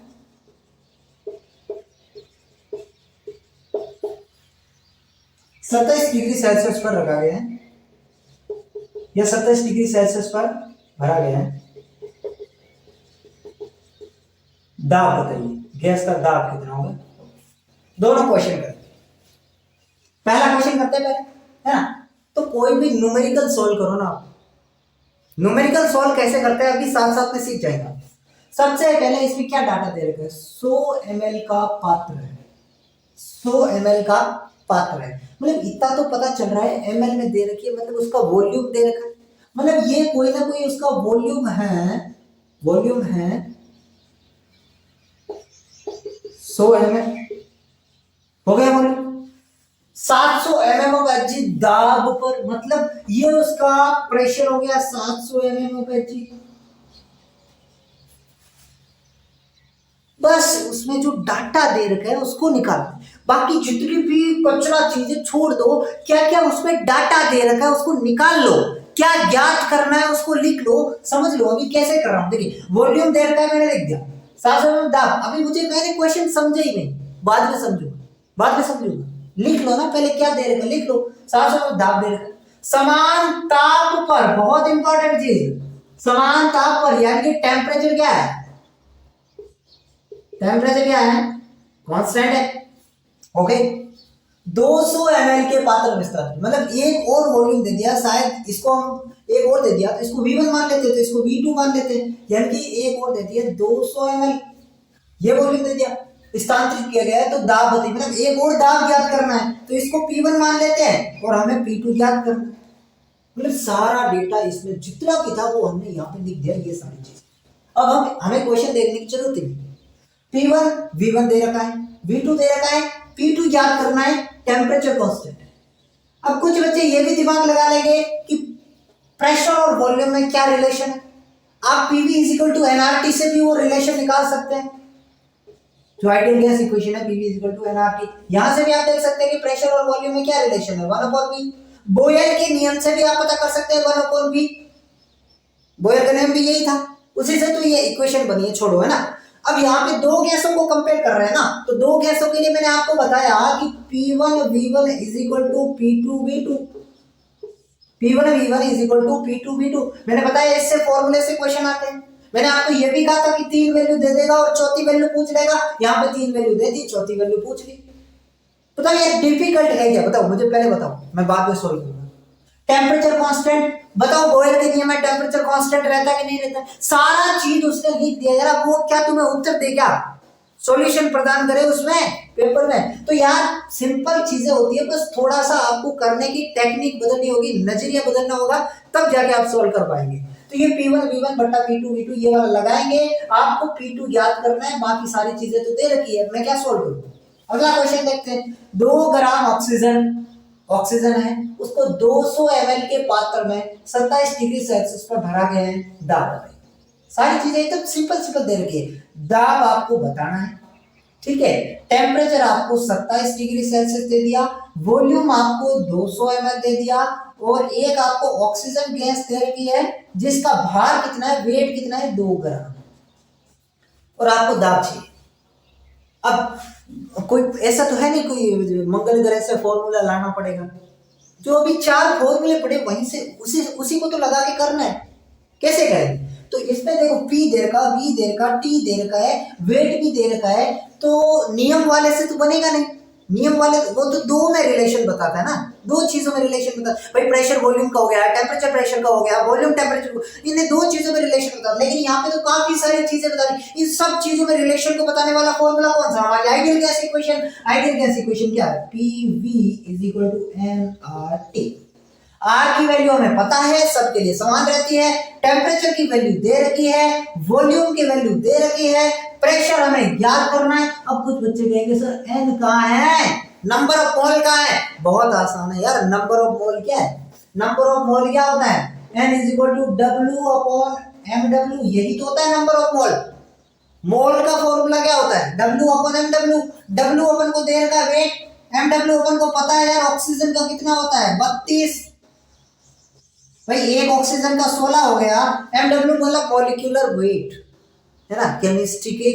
27 डिग्री सेल्सियस पर रखा गया है, या 27 डिग्री सेल्सियस पर भरा गया है। दाब बताइए, गैस का दाब कितना होगा। दोनों क्वेश्चन करते हैं, पहला क्वेश्चन करते हैं पहले, है ना। तो कोई भी न्यूमेरिकल सोल्व करो ना आप, न्यूमेरिकल सोल्व कैसे करते हैं अभी साथ साथ में सीख जाएगा। सबसे पहले इसमें क्या डाटा दे रखा है, 100 ml का पात्र है, 100 ml का पात्र है, मतलब इतना तो पता चल रहा है ml में दे रखी है, मतलब उसका वॉल्यूम दे रखा है, मतलब ये कोई ना कोई उसका वॉल्यूम है 100 ml हो गया वॉल्यूम। 700 mm ऑफ Hg दाब पर, मतलब ये उसका प्रेशर हो गया 700 mm ऑफ Hg। बस उसमें जो डाटा दे रखा है उसको निकाल, बाकी जितनी भी कचरा चीजें छोड़ दो, क्या क्या उसमें डाटा दे रखा है उसको निकाल लो, क्या ज्ञात करना है उसको लिख लो, समझ लो। अभी कैसे कर रहा हूं, देखिए वॉल्यूम दे रखा है, मैंने लिख दिया 700 mm दाब। अभी मुझे मैंने क्वेश्चन समझा ही नहीं, बाद में समझूंगा, लिख लो ना, पहले क्या दे रखा है लिख लो, 700 mm दाब दे रखा है। समान ताप पर, बहुत इंपॉर्टेंट चीज, समान ताप पर, यानी कि टेम्परेचर क्या है, कांस्टेंट है, ओके। 200 ml के पात्र में स्थानांतरित, मतलब एक और वॉल्यूम दे दिया, शायद इसको हम एक और दे दिया तो इसको V1 मान लेते, तो इसको V2 मान लेते, यानी कि एक और दे दिया 200 ml, ये वॉल्यूम दे दिया, स्थानांतरित किया गया है, तो दाब बताइए, मतलब एक और दाब ज्ञात करना है, तो इसको P1 मान लेते हैं और हमें P2 ज्ञात करना है। मतलब सारा डेटा इसमें जितना भी था वो हमने यहाँ पे लिख दिया, ये सारी चीज। अब हमें क्वेश्चन देखने की जरूरत नहीं, P1 V1 दे रखा है, V2 दे रखा है, P2 ज्ञात करना है, टेम्परेचर कांस्टेंट है। अब कुछ बच्चे ये भी दिमाग लगा लेंगे कि प्रेशर और वॉल्यूम में क्या रिलेशन है, आप PV = nRT से भी वो रिलेशन निकाल सकते हैं, जो आइडियल गैस इक्वेशन है पीवी इक्वल टू एनआरटी। यहां से भी आप देख सकते हैं कि प्रेशर और वॉल्यूम में क्या रिलेशन है, 1/v। बोयल के नियम से भी आप पता कर सकते हैं 1/v। बोयल का नियम भी यही था, उसी से तो ये इक्वेशन बनी है, छोड़ो, है ना। अब यहाँ पे दो गैसों को कंपेयर कर रहे हैं ना, तो दो गैसों के लिए मैंने आपको बताया कि P1V1 is equal to P2V2, P1V1 is equal to P2V2। मैंने बताया इससे फॉर्मूले से क्वेश्चन आते हैं। मैंने आपको ये भी कहा था कि तीन वैल्यू दे देगा और चौथी वैल्यू पूछ लेगा, यहाँ पे तीन वैल्यू दे दी, चौथी वैल्यू पूछ ली। बताओ ये डिफिकल्ट है क्या, बताओ मुझे, पहले बताओ, मैं बाद में सॉल्व करूंगा। टेम्परेचर कांस्टेंट, बताओ बोयल के नियम में टेम्परेचर कांस्टेंट रहता है कि नहीं रहता, सारा चीज उसने लिख दिया यार। वो क्या तुम्हें उत्तर दे, क्या सॉल्यूशन प्रदान करे उसमें पेपर में? तो यार सिंपल चीजें होती है, बस थोड़ा सा आपको करने की टेक्निक बदलनी होगी, नजरिया बदलना होगा, तब जाके आप सॉल्व कर पाएंगे। तो ये P1V1 बट्टा P2V2 ये वाला लगाएंगे, आपको P2 याद करना है, बाकी सारी चीजें तो दे रखी है, मैं क्या सॉल्व करूं। अगला क्वेश्चन देखते हैं। 2 ग्राम ऑक्सीजन है, उसको 200 ml के पात्र में 27 डिग्री सेल्सियस पर भरा गया है, दाब। सारी चीजें एकदम सिंपल दे रखी है, दाब आपको बताना है, ठीक है। टेम्परेचर आपको 27 डिग्री सेल्सियस दे दिया, वॉल्यूम आपको 200 ml दे दिया, और एक आपको ऑक्सीजन गैस दे रखी है जिसका भार कितना है, वेट कितना है, 2 ग्राम, और आपको दाब चाहिए। अब कोई ऐसा तो है नहीं कोई मंगल ग्रह से फॉर्मूला लाना पड़ेगा, जो अभी 4 फॉर्मूले पड़े वहीं से उसी को तो लगा के करना है, कैसे करेंगे। तो इसमें देखो P दे रखा, V दे रखा, T दे रखा है, वेट भी दे रखा है, तो नियम वाले से तो बनेगा नहीं। नियम वाले वो तो दो में रिलेशन बताता है ना, दो चीजों में रिलेशन बताता है। भाई प्रेशर वॉल्यूम का हो गया, टेम्परेचर प्रेशर का हो गया, वॉल्यूम टेम्परेचर, इन्हें दो चीजों में रिलेशन बताता है। लेकिन यहाँ पे तो काफी सारी चीजें बता रही, इन सब चीजों में रिलेशन को बताने वाला फॉर्मूला कौन सा, हमारी ideal gas equation. Ideal gas equation क्या है, PV is equal to nRT। R की वैल्यू हमें पता है, सबके लिए समान रहती है, टेम्परेचर की वैल्यू दे रखी है, वॉल्यूम की वैल्यू दे रखी है, प्रेशर हमें याद करना है। अब कुछ बच्चे कहेंगे सर एन कहाँ है, नंबर ऑफ मोल कहाँ है। बहुत आसान है यार, नंबर ऑफ मोल क्या है, नंबर ऑफ मोल क्या होता है, N is equal to W upon MW, यही तो होता है नंबर ऑफ मोल। मोल का फॉर्मूला क्या होता है, W अपॉन MW। W अपन को दे रखा है वेट, MW अपन को पता है यार ऑक्सीजन का कितना होता है, 32। भाई एक ऑक्सीजन का 16 हो गया, MW मतलब मॉलिक्यूलर वेट, है ना। केमिस्ट्री के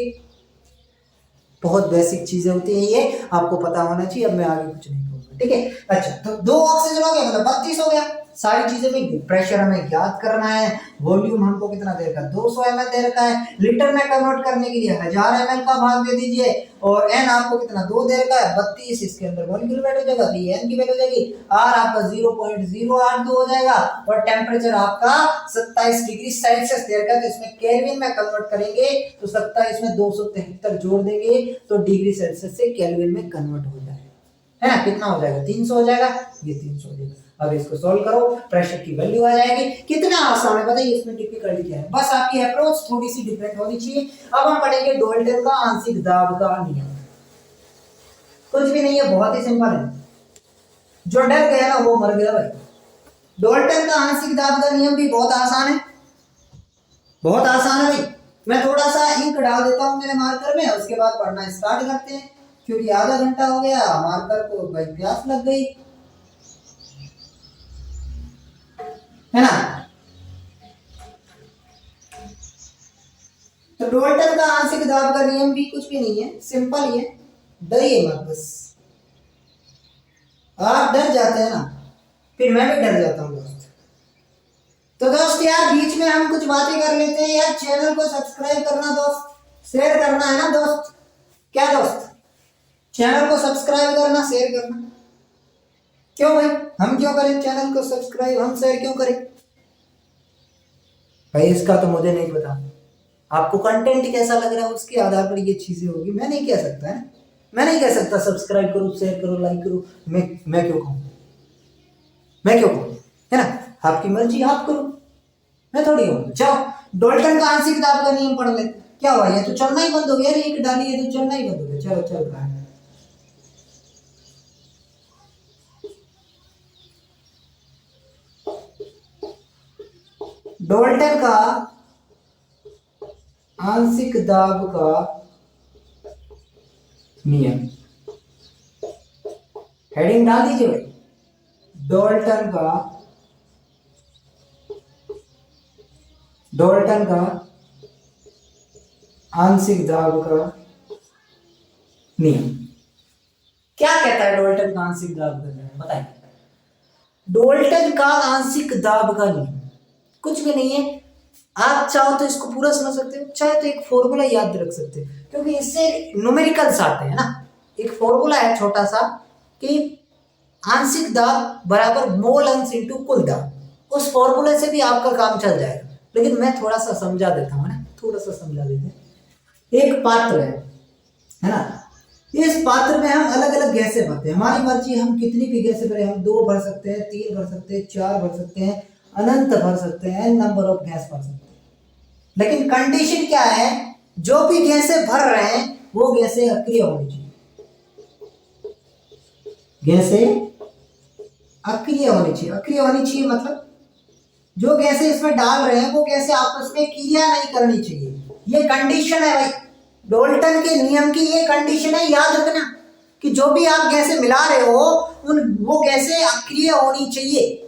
बहुत बेसिक चीजें होती हैं, ये आपको पता होना चाहिए। अब मैं आगे कुछ नहीं कहूंगा, ठीक है। अच्छा, तो 2 ऑक्सीजन हो गया मतलब 32 हो गया, सारी चीजें में। प्रेशर हमें याद करना है, वॉल्यूम हमको कितना दे रखा है, 200 ml दे रखा है, लीटर में कन्वर्ट करने के लिए 1000 ml का भाग दे दीजिए, और n आपको कितना 2 दे रखा है, 32, इसके अंदर मॉलिक्यूलर वेट हो जाएगा, तो n की वैल्यू हो जाएगी, r आपका 0.082 हो जाएगा, और टेम्परेचर आपका 27 डिग्री सेल्सियस दे रखा है, तो इसमें केल्विन में कन्वर्ट करेंगे तो 27 में 273 जोड़ देंगे तो डिग्री सेल्सियस से केल्विन में कन्वर्ट हो जाएगा, है ना। कितना हो जाएगा, 300 हो जाएगा, ये 300 हो जाएगा। अब इसको सॉल्व करो, प्रेशर की वैल्यू आ जाएगी। कितना आसान है बताइए, इसमें डिफिकल्टी क्या है, बस आपकी अप्रोच थोड़ी सी डिफरेंट होनी चाहिए। अब हम पढ़ेंगे डाल्टन का आंशिक दाब का नियम। कुछ भी नहीं है, बहुत ही सिंपल है, जो डर गया ना वो मर गया भाई। डाल्टन का आंशिक दाब का नियम भी बहुत आसान है, बहुत आसान है भाई। मैं थोड़ा सा इंक डाल देता हूँ मेरे मार्कर में, उसके बाद पढ़ना स्टार्ट करते हैं, क्योंकि आधा घंटा हो गया, मार्कर को भाई प्यास लग गई, है ना। तो डाल्टन का आंशिक दाब का नियम भी कुछ भी नहीं है, सिंपल ही है, डरिए मत बस। आप डर जाते हैं ना, फिर मैं भी डर जाता हूँ दोस्त। तो दोस्त यार बीच में हम कुछ बातें कर लेते हैं यार, चैनल को सब्सक्राइब करना दोस्त, शेयर करना है ना दोस्त, क्या दोस्त, चैनल को सब्सक्राइब करना, शेयर करना। क्यों भाई, हम क्यों करें चैनल को सब्सक्राइब, हम शेयर क्यों करें भाई, इसका तो मुझे नहीं पता। आपको कंटेंट कैसा लग रहा है उसके आधार पर ये चीजें होगी, मैं नहीं कह सकता है, मैं नहीं कह सकता सब्सक्राइब करो, शेयर करो, लाइक करो, मैं क्यों कहूँ, मैं क्यों कहूँ, है ना। आपकी मर्जी, आप करो, मैं थोड़ी हूँ। चलो डाल्टन का आंशिक दाब का नियम पढ़ लेते। क्या हुआ, ये तो चलना ही बंद हो गया, एक डाली है तो चलना ही बंद हो गया, चलो चल रहा है। डाल्टन का आंशिक दाब का नियम। हेडिंग डाल दीजिए भाई, डाल्टन का आंशिक दाब का नियम। क्या कहता है डाल्टन का आंशिक दाब का नियम, बताइए। डाल्टन का आंशिक दाब का नियम कुछ भी नहीं है। आप चाहो तो इसको पूरा समझ सकते हो, चाहे तो एक फॉर्मूला याद रख सकते हो, क्योंकि इससे न्यूमेरिकल्स आते हैं ना। एक फॉर्मूला है छोटा सा कि आंशिक दाब बराबर मोल अंश इंटू कुल दाब, उस फॉर्मूले से भी आपका काम चल जाएगा। लेकिन मैं थोड़ा सा समझा देता हूँ ना, थोड़ा सा समझा देते हैं। एक पात्र है ना, इस पात्र में हम अलग अलग गैसें भरते हैं, हमारी मर्जी, हम कितनी भी गैसें भरें। हम 2 भर सकते हैं, 3 भर सकते हैं, 4 भर सकते हैं, अनंत भर सकते हैं, नंबर ऑफ गैस भर सकते हैं। लेकिन कंडीशन क्या है, जो भी गैसें भर रहे हैं वो गैसें अक्रिय होनी चाहिए। गैसें अक्रिय होनी चाहिए। अक्रिय होनी चाहिए मतलब जो गैसें इसमें डाल रहे हैं वो गैसें आपस में क्रिया नहीं करनी चाहिए। ये कंडीशन है भाई, डाल्टन के नियम की ये कंडीशन है, याद रखना कि जो भी आप गैसें मिला रहे हो वो गैसें अक्रिय होनी चाहिए।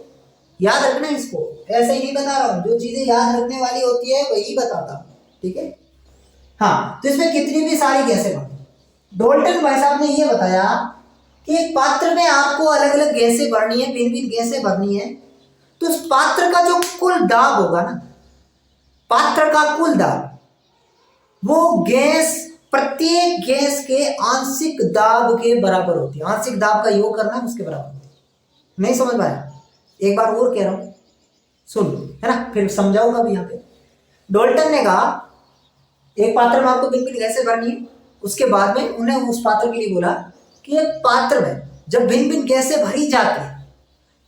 याद रखना इसको, ऐसे ही नहीं बता रहा हूं, जो चीजें याद रखने वाली होती है वही बताता हूं, ठीक है। हाँ, तो इसमें कितनी भी सारी गैसें भरनी। डाल्टन भाई साहब ने ये बताया कि एक पात्र में आपको अलग अलग गैसें भरनी है, भिन्न भिन्न गैसें भरनी है। तो उस पात्र का जो कुल दाब होगा ना, पात्र का कुल दाब, वो गैस प्रत्येक गैस के आंशिक दाब के बराबर होती है। आंशिक दाब का योग करना उसके बराबर होती है। नहीं समझ पाया, एक बार और कह रहा हूं, सुन है ना, फिर समझाऊंगा भी। यहाँ पे डाल्टन ने कहा एक पात्र में आपको भिन्न भिन्न गैसें भरनी है। उसके बाद में उन्हें उस पात्र के लिए बोला कि एक पात्र में जब भिन्न भिन्न गैसें भरी जाती है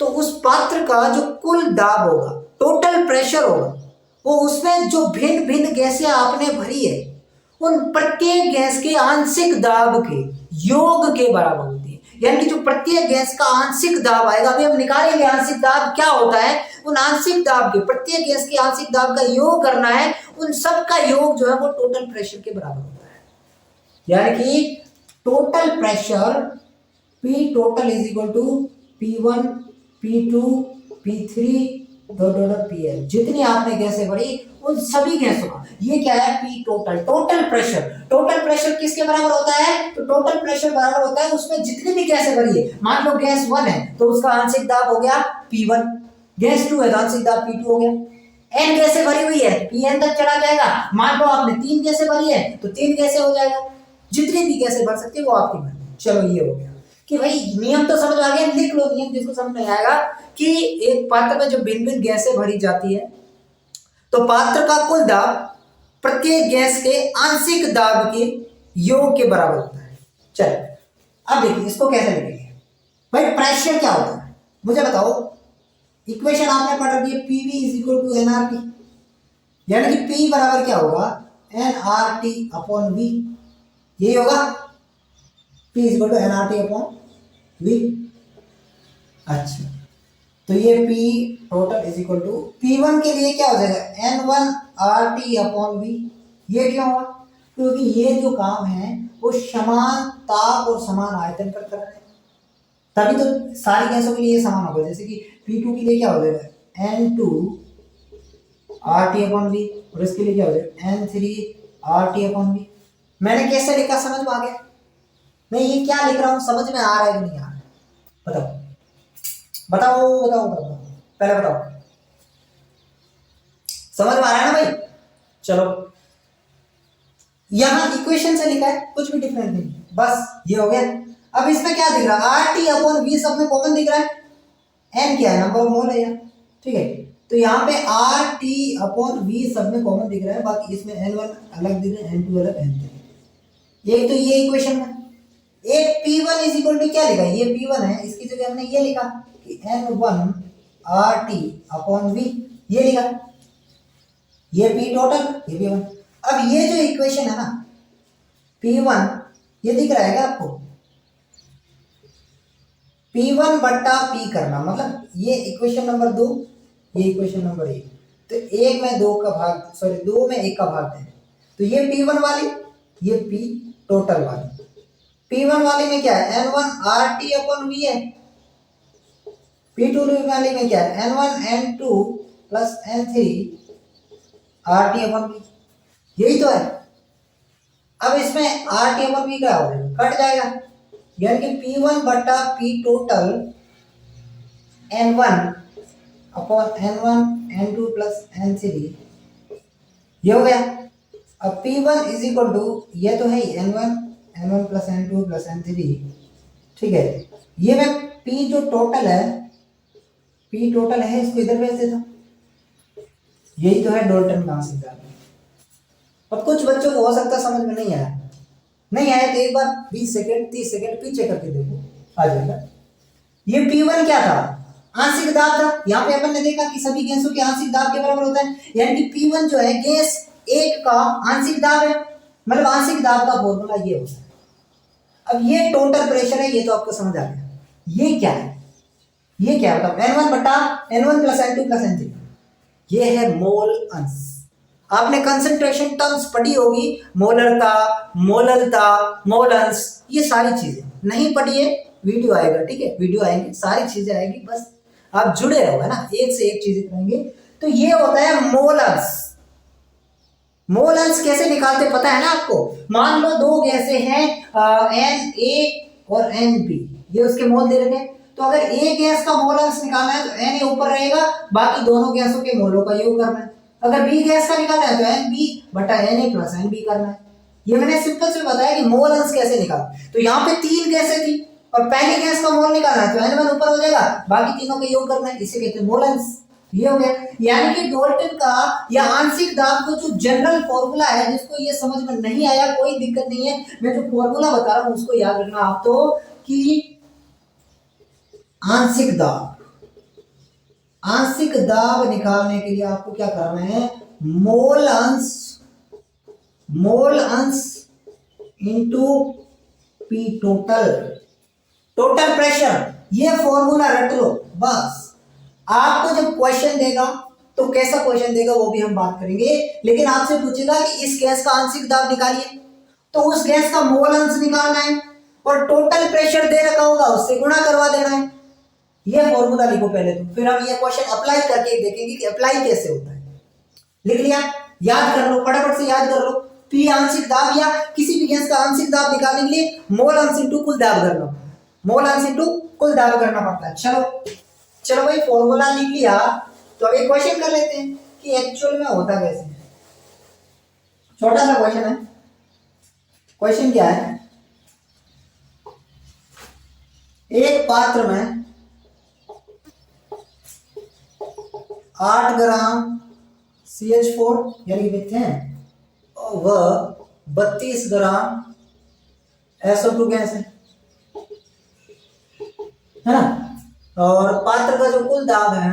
तो उस पात्र का जो कुल दाब होगा, टोटल प्रेशर होगा, वो उसमें जो भिन्न भिन्न गैसें आपने भरी है उन प्रत्येक गैस के आंशिक दाब के योग के बराबर होती है। यानी कि जो प्रत्येक गैस का आंशिक दाब आएगा, अभी हम निकालेंगे आंशिक दाब क्या होता है, उन आंशिक दाब के, प्रत्येक गैस के आंशिक दाब का योग करना है, उन सब का योग जो है वो टोटल प्रेशर के बराबर होता है। यानी कि total pressure P total is equal to P1 P2 P3 PL। जितनी आपने गैसें भरी उन सभी गैसों का ये क्या है, P total. Total pressure, total pressure किसके बराबर होता है, तो टोटल प्रेशर बराबर होता है उसमें जितनी भी गैसें भरी है। मान लो गैस 1 है तो उसका आंशिक दाब हो गया P1, गैस 2 है तो आंशिक दाब P2 हो गया। n गैसें भरी हुई है Pn तक चला जाएगा। मान लो आपने 3 गैसें भरी है तो 3 गैसें हो जाएगा। जितनी भी गैसें भर सकती है वो आपकी भर। चलो ये हो गया कि भाई नियम तो समझ आ गया, लिख लो नियम, जिसको समझ में आएगा कि एक पात्र में जो भिन्न भिन्न गैसें भरी जाती है तो पात्र का कुल दाब प्रत्येक गैस के आंशिक दाब के योग के बराबर होता है। चलो अब देखिए इसको कैसे लिखेंगे। भाई प्रेशर क्या होता है मुझे बताओ। इक्वेशन आपने पढ़ रखी है, PV is equal to nRT, यानी कि P बराबर क्या होगा, nRT अपॉन V। यही होगा, P is equal to nRT upon V। अच्छा, तो ये P total is equal to P1 के लिए क्या हो जाएगा, N1RT अपॉन V। ये क्यों हुआ, क्योंकि ये जो काम है वो समान ताप और समान आयतन पर कर रहे हैं, तभी तो सारी गैसों के लिए समान होगा। जैसे कि P2 के लिए क्या हो जाएगा, N2RT अपॉन V, और इसके लिए क्या हो जाएगा, N3RT अपॉन V। मैंने कैसे लिखा समझ में आ गया, मैं ये क्या लिख रहा हूं समझ में आ रहा है कि नहीं आ रहा है, बताओ बताओ बताओ बताओ, पहले बताओ, समझ में आ रहा है ना भाई। चलो यहां इक्वेशन से लिखा है, कुछ भी डिफरेंस नहीं, बस ये हो गया। अब इसमें क्या दिख रहा है, RT अपॉन V सब में कॉमन दिख रहा है, N क्या है, नंबर ऑफ मोल है यार, ठीक है। तो यहाँ पे RT अपॉन V सब में कॉमन दिख रहा है, बाकी इसमें N1 अलग दिख रहा है, N2 अलग, N3। एक तो ये इक्वेशन में एक P1 इज इक्वल टू क्या लिखा, ये P1 है, इसकी जगह हमने ये लिखा कि N1RT अपॉन V, ये लिखा, ये P टोटल, ये P1। अब ये जो इक्वेशन है ना P1, ये दिख रहा है क्या आपको, P1 बट्टा P करना, मतलब ये इक्वेशन नंबर 2, ये इक्वेशन नंबर 1, तो 1 में 2 का भाग, सॉरी 2 में 1 का भाग है, तो ये P1 वाली, ये P टोटल वाली, P1 वाले में क्या है N1 RT अपन V है, P2 वाले में क्या है N1 N2 plus N3 RT अपन V, यही तो है। अब इसमें RT अपन V क्या हो जाएगा, कट जाएगा, यानी कि P1 बटा P total N1 upon N1 N2 plus N3, ये हो गया। अब P1 इज इक्वल टू, ये तो है N1 plus N2 plus N3, ठीक है। ये मैं P जो टोटल है, P टोटल है, इसको इधर भेज देता हूँ, यही तो है डाल्टन का सिद्धांत। अब कुछ बच्चों को हो सकता है समझ में नहीं आया, नहीं आया तो एक बार 20 सेकंड 30 सेकंड पीछे करके देखो, आ जाएगा। ये P1 क्या था, आंशिक दाब था। यहाँ पे अपन ने देखा कि सभी गैसों के आंशिक दाब के बराबर होता है, यानी कि P1 जो है गैस एक का आंशिक दाब है, मतलब आंशिक दाब का फॉर्मूला ये होता है। अब ये टोटल प्रेशर है, ये तो आपको समझ आ गया। ये क्या है, ये क्या होता है N1 बटा N1 plus N2 plus N3, ये है मोल अंश। आपने कंसंट्रेशन टर्म्स पढ़ी होगी, मोलरता, मोललता, मोल अंश, ये सारी चीजें नहीं पढ़ी है, वीडियो आएगा, ठीक है, वीडियो आएंगे, सारी चीजें आएगी, बस आप जुड़े रहो, है ना, एक से एक चीजें करेंगे। तो ये होता है मोल अंश। मोल अंश कैसे निकालते पता है ना आपको, मान लो दो गैसें हैं Na और Nb, ये उसके मोल दे रखे हैं, तो अगर ए गैस का मोल अंश निकालना है तो Na ऊपर रहेगा, बाकी दोनों गैसों के मोलों का योग करना है। अगर बी गैस का निकालना है तो Nb बटा Na प्लस Nb करना है। ये मैंने सिंपल से बताया कि मोल अंश कैसे निकाल। तो यहाँ पे 3 गैसें थी और पहली गैस का मोल निकालना है तो N1 ऊपर हो जाएगा, बाकी तीनों का योग करना है, इसे कहते हैं मोल अंश। ये हो गया, यानी कि डाल्टन का या आंशिक दाब को जो जनरल फॉर्मूला है, जिसको ये समझ में नहीं आया कोई दिक्कत नहीं है, मैं जो फॉर्मूला बता रहा हूं उसको याद रखना आप, तो कि आंशिक दाब निकालने के लिए आपको क्या करना है, मोल अंश इंटू पी टोटल प्रेशर, ये फॉर्मूला रट लो बस। आपको जब क्वेश्चन देगा तो कैसा क्वेश्चन देगा वो भी हम बात करेंगे, लेकिन आपसे पूछेगा कि इस गैस का आंशिक दाब निकालिए, तो उस गैस का मोल अंश निकालना है और टोटल प्रेशर दे रखा होगा उससे गुणा करवा देना है। ये फॉर्मूला लिखो पहले तो, फिर हम ये क्वेश्चन अप्लाई करके देखेंगे कि अप्लाई कैसे होता है। लिख लिया, याद कर लो, फटाफट से याद कर लो। पी आंशिक दाब या किसी भी गैस का आंशिक दाब निकालने के लिए मोल अंश इंटू कुल दाब करना, मोल अंश इंटू कुल दाब करना पड़ता है। चलो भाई फॉर्मूला लिख लिया, तो अब एक क्वेश्चन कर लेते हैं कि एक्चुअल में होता कैसे है। छोटा सा क्वेश्चन है। क्वेश्चन क्या है, एक पात्र में 8 ग्राम CH4 यानी कि मीथेन व 32 ग्राम SO2 गैस है ना, और पात्र का जो कुल दाब है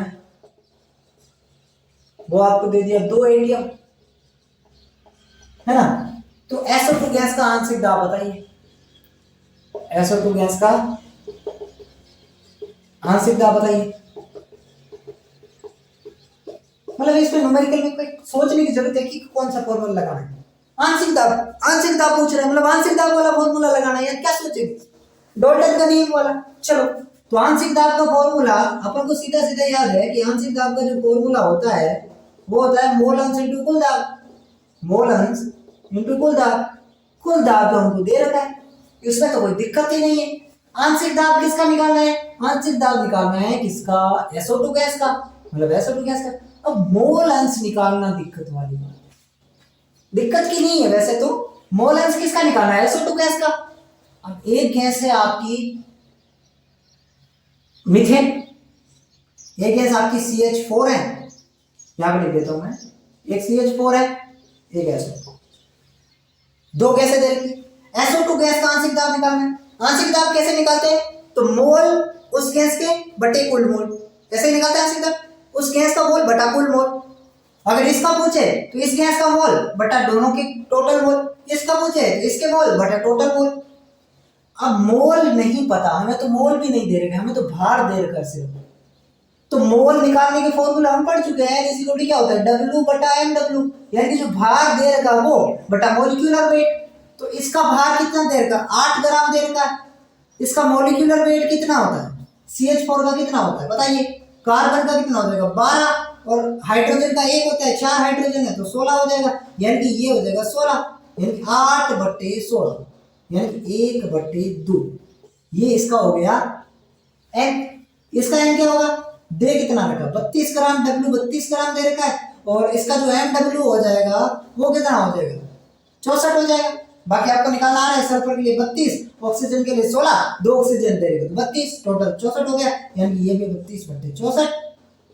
वो आपको दे दिया 2 ATM, है ना। तो SO2 गैस का आंशिक दाब बताइए, SO2 गैस का आंशिक दाब बताइए। मतलब इसमें न्यूमेरिकल में कोई सोचने की जरूरत है कि कौन सा फॉर्मूला लगाना है। आंशिक दाब पूछ रहे हैं, मतलब आंशिक दाब वाला फॉर्मूला लगाना है यार, क्या सोचेंगे, डाल्टन का नियम वाला। चलो, तो आंशिक दाब का फॉर्मूला अपन को सीधा सीधा याद है कि आंशिक दाब का जो फॉर्मूला होता है वो होता है मोल अंश इंटू कुल दाब, मोल अंश इंटू कुल दाब। कुल दाब तो हमको दे रखा है, इसमें तो कोई दिक्कत ही नहीं है। आंशिक दाब किसका निकालना है, आंशिक दाब निकालना है किसका, SO2 गैस का, मतलब SO2 गैस का। अब मोल अंश निकालना दिक्कत वाली बात, दिक्कत की नहीं है वैसे तो। मोल अंश किसका निकालना है, SO2 गैस का। अब एक गैस है आपकी मीथेन, एक गैस आपकी CH4 है, यहां पे लिख देता हूं मैं, एक CH4 है, एक SO2, 2 गैसें दे रखी। SO2 गैस का आंशिक दाब निकालना है। आंशिक दाब कैसे निकालते हैं, तो मोल उस गैस के बटे कुल मोल, कैसे निकालते हैं आंशिक दाब, उस गैस का मोल बटा कुल मोल। अगर इसका पूछे तो इस गैस का मोल बटा दोनों के टोटल मोल, इसका पूछे तो इसके मोल बटा टोटल मोल। अब मोल नहीं पता हमें, तो मोल भी नहीं दे रहे, हमें तो भार दे रखा सिर्फ। तो मोल निकालने के फॉर्मूला हम पढ़ चुके हैं, इसी को क्या होता है W बटा MW, यानी कि जो भार दे रखा वो बटा मोलिक्यूलर वेट। तो इसका भार कितना दे रखा है? 8 ग्राम दे रखा है। इसका मॉलिक्यूलर वेट कितना होता है? CH4 का कितना होता है बताइए? कार्बन का कितना हो जाएगा? 12, और हाइड्रोजन का 1 होता है, 4 हाइड्रोजन है तो 16 हो जाएगा, यानी कि ये हो जाएगा 16, यानी कि 8/16, यानी कि 1/2। ये इसका हो गया एन। इसका एन क्या होगा? दे कितना रखा? 32 ग्राम। डब्ल्यू 32 ग्राम दे रखा है, और इसका जो MW हो जाएगा वो कितना हो जाएगा? 64 हो जाएगा। बाकी आपको निकालना आ रहा है, सल्फर के लिए 32, ऑक्सीजन के लिए 16, 2 ऑक्सीजन दे रहे तो 32, टोटल 64 हो गया, यानी कि ये भी 32/64।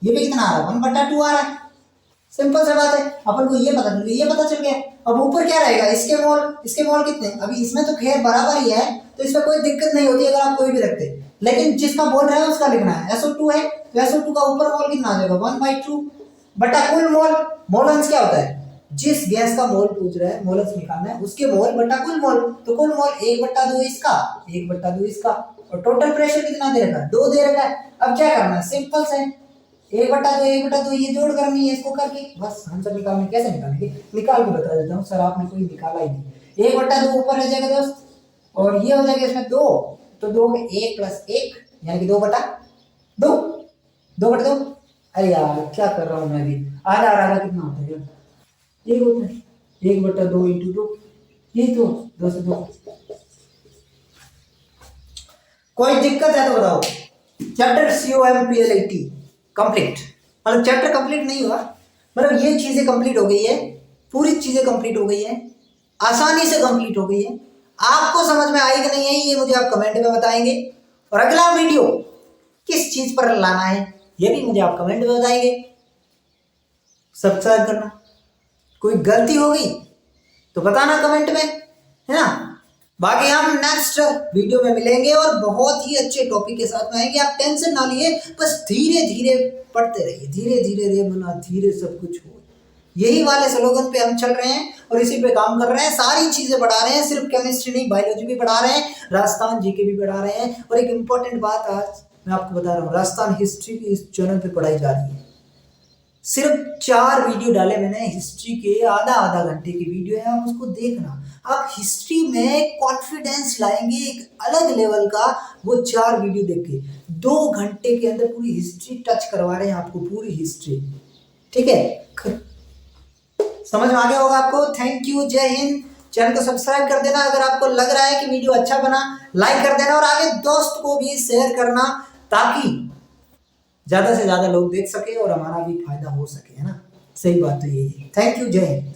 ये भी कितना आ रहा है? 1/2 आ रहा है। सिंपल सा बात है, अपन को ये पता चल गया, ये पता चल गया। अब ऊपर क्या रहेगा? इसके मोल कितने? अभी इसमें तो खैर बराबर ही है, तो इसमें कोई दिक्कत नहीं होती अगर आप कोई भी रखते, लेकिन जिसका बोल रहा है उसका लिखना है। SO2 है तो SO2 का ऊपर मोल कितना आ जाएगा? 1/2 बटा कुल मोल। मोलंस क्या होता है? जिस गैस का मोल पूछ रहा है, मोलंस निकालना है, उसके मोल बटा कुल मोल, तो कुल मोल 1/2 इसका, 1/2 इसका, और टोटल प्रेशर कितना दे रखा है? 2 दे रखा है। अब क्या करना है? सिंपल से 1/2 ये जोड़ करनी है इसको करके, बस आंसर निकालने। कैसे निकालेंगे? निकाल के बता देता हूँ सर, आपने कोई निकाला ही नहीं। 1/2 ऊपर रह जाएगा दोस्त, और ये हो जाएगा इसमें 2, तो 2 में 1 + 1 यानी कि 2/2, 2/2। अरे यार क्या कर रहा हूँ मैं भी, आधा कितना होता है? 1 होता है, 1/2 × 2, यही तो 2 से 2। कोई दिक्कत है तो बताओ। चैप्टर COMPLET कंप्लीट, मतलब चैप्टर कंप्लीट नहीं हुआ, मतलब ये चीजें कंप्लीट हो गई है, पूरी चीजें कंप्लीट हो गई है, आसानी से कंप्लीट हो गई है। आपको समझ में आई कि नहीं आई ये मुझे आप कमेंट में बताएंगे, और अगला वीडियो किस चीज पर लाना है ये भी मुझे आप कमेंट में बताएंगे। सब्सक्राइब करना, कोई गलती हो गई तो बताना कमेंट में, है ना। बाकी हम नेक्स्ट वीडियो में मिलेंगे और बहुत ही अच्छे टॉपिक के साथ में आएंगे। आप टेंशन ना लिए, बस धीरे धीरे पढ़ते रहिए, धीरे धीरे रे मना धीरे सब कुछ हो, यही वाले स्लोगन पे हम चल रहे हैं और इसी पे काम कर रहे हैं। सारी चीजें पढ़ा रहे हैं, सिर्फ केमिस्ट्री नहीं, बायोलॉजी भी पढ़ा रहे हैं, राजस्थान जीके भी पढ़ा रहे हैं। और एक इम्पोर्टेंट बात आज मैं आपको बता रहा हूँ, राजस्थान हिस्ट्री भी इस चैनल पे पढ़ाई जा रही है। सिर्फ 4 वीडियो डाले मैंने हिस्ट्री के, आधा घंटे की वीडियो है, आप उसको देखना। आप हिस्ट्री में कॉन्फिडेंस लाएंगे एक अलग लेवल का, वो 4 वीडियो देख के। 2 घंटे के अंदर पूरी हिस्ट्री टच करवा रहे हैं आपको, पूरी हिस्ट्री। ठीक है, समझ में आ गया होगा आपको। थैंक यू, जय हिंद। चैनल को सब्सक्राइब कर देना, अगर आपको लग रहा है कि वीडियो अच्छा बना लाइक कर देना, और आगे दोस्त को भी शेयर करना, ताकि ज्यादा से ज्यादा लोग देख सके और हमारा भी फायदा हो सके, है ना। सही बात तो यही है। थैंक यू, जय हिंद।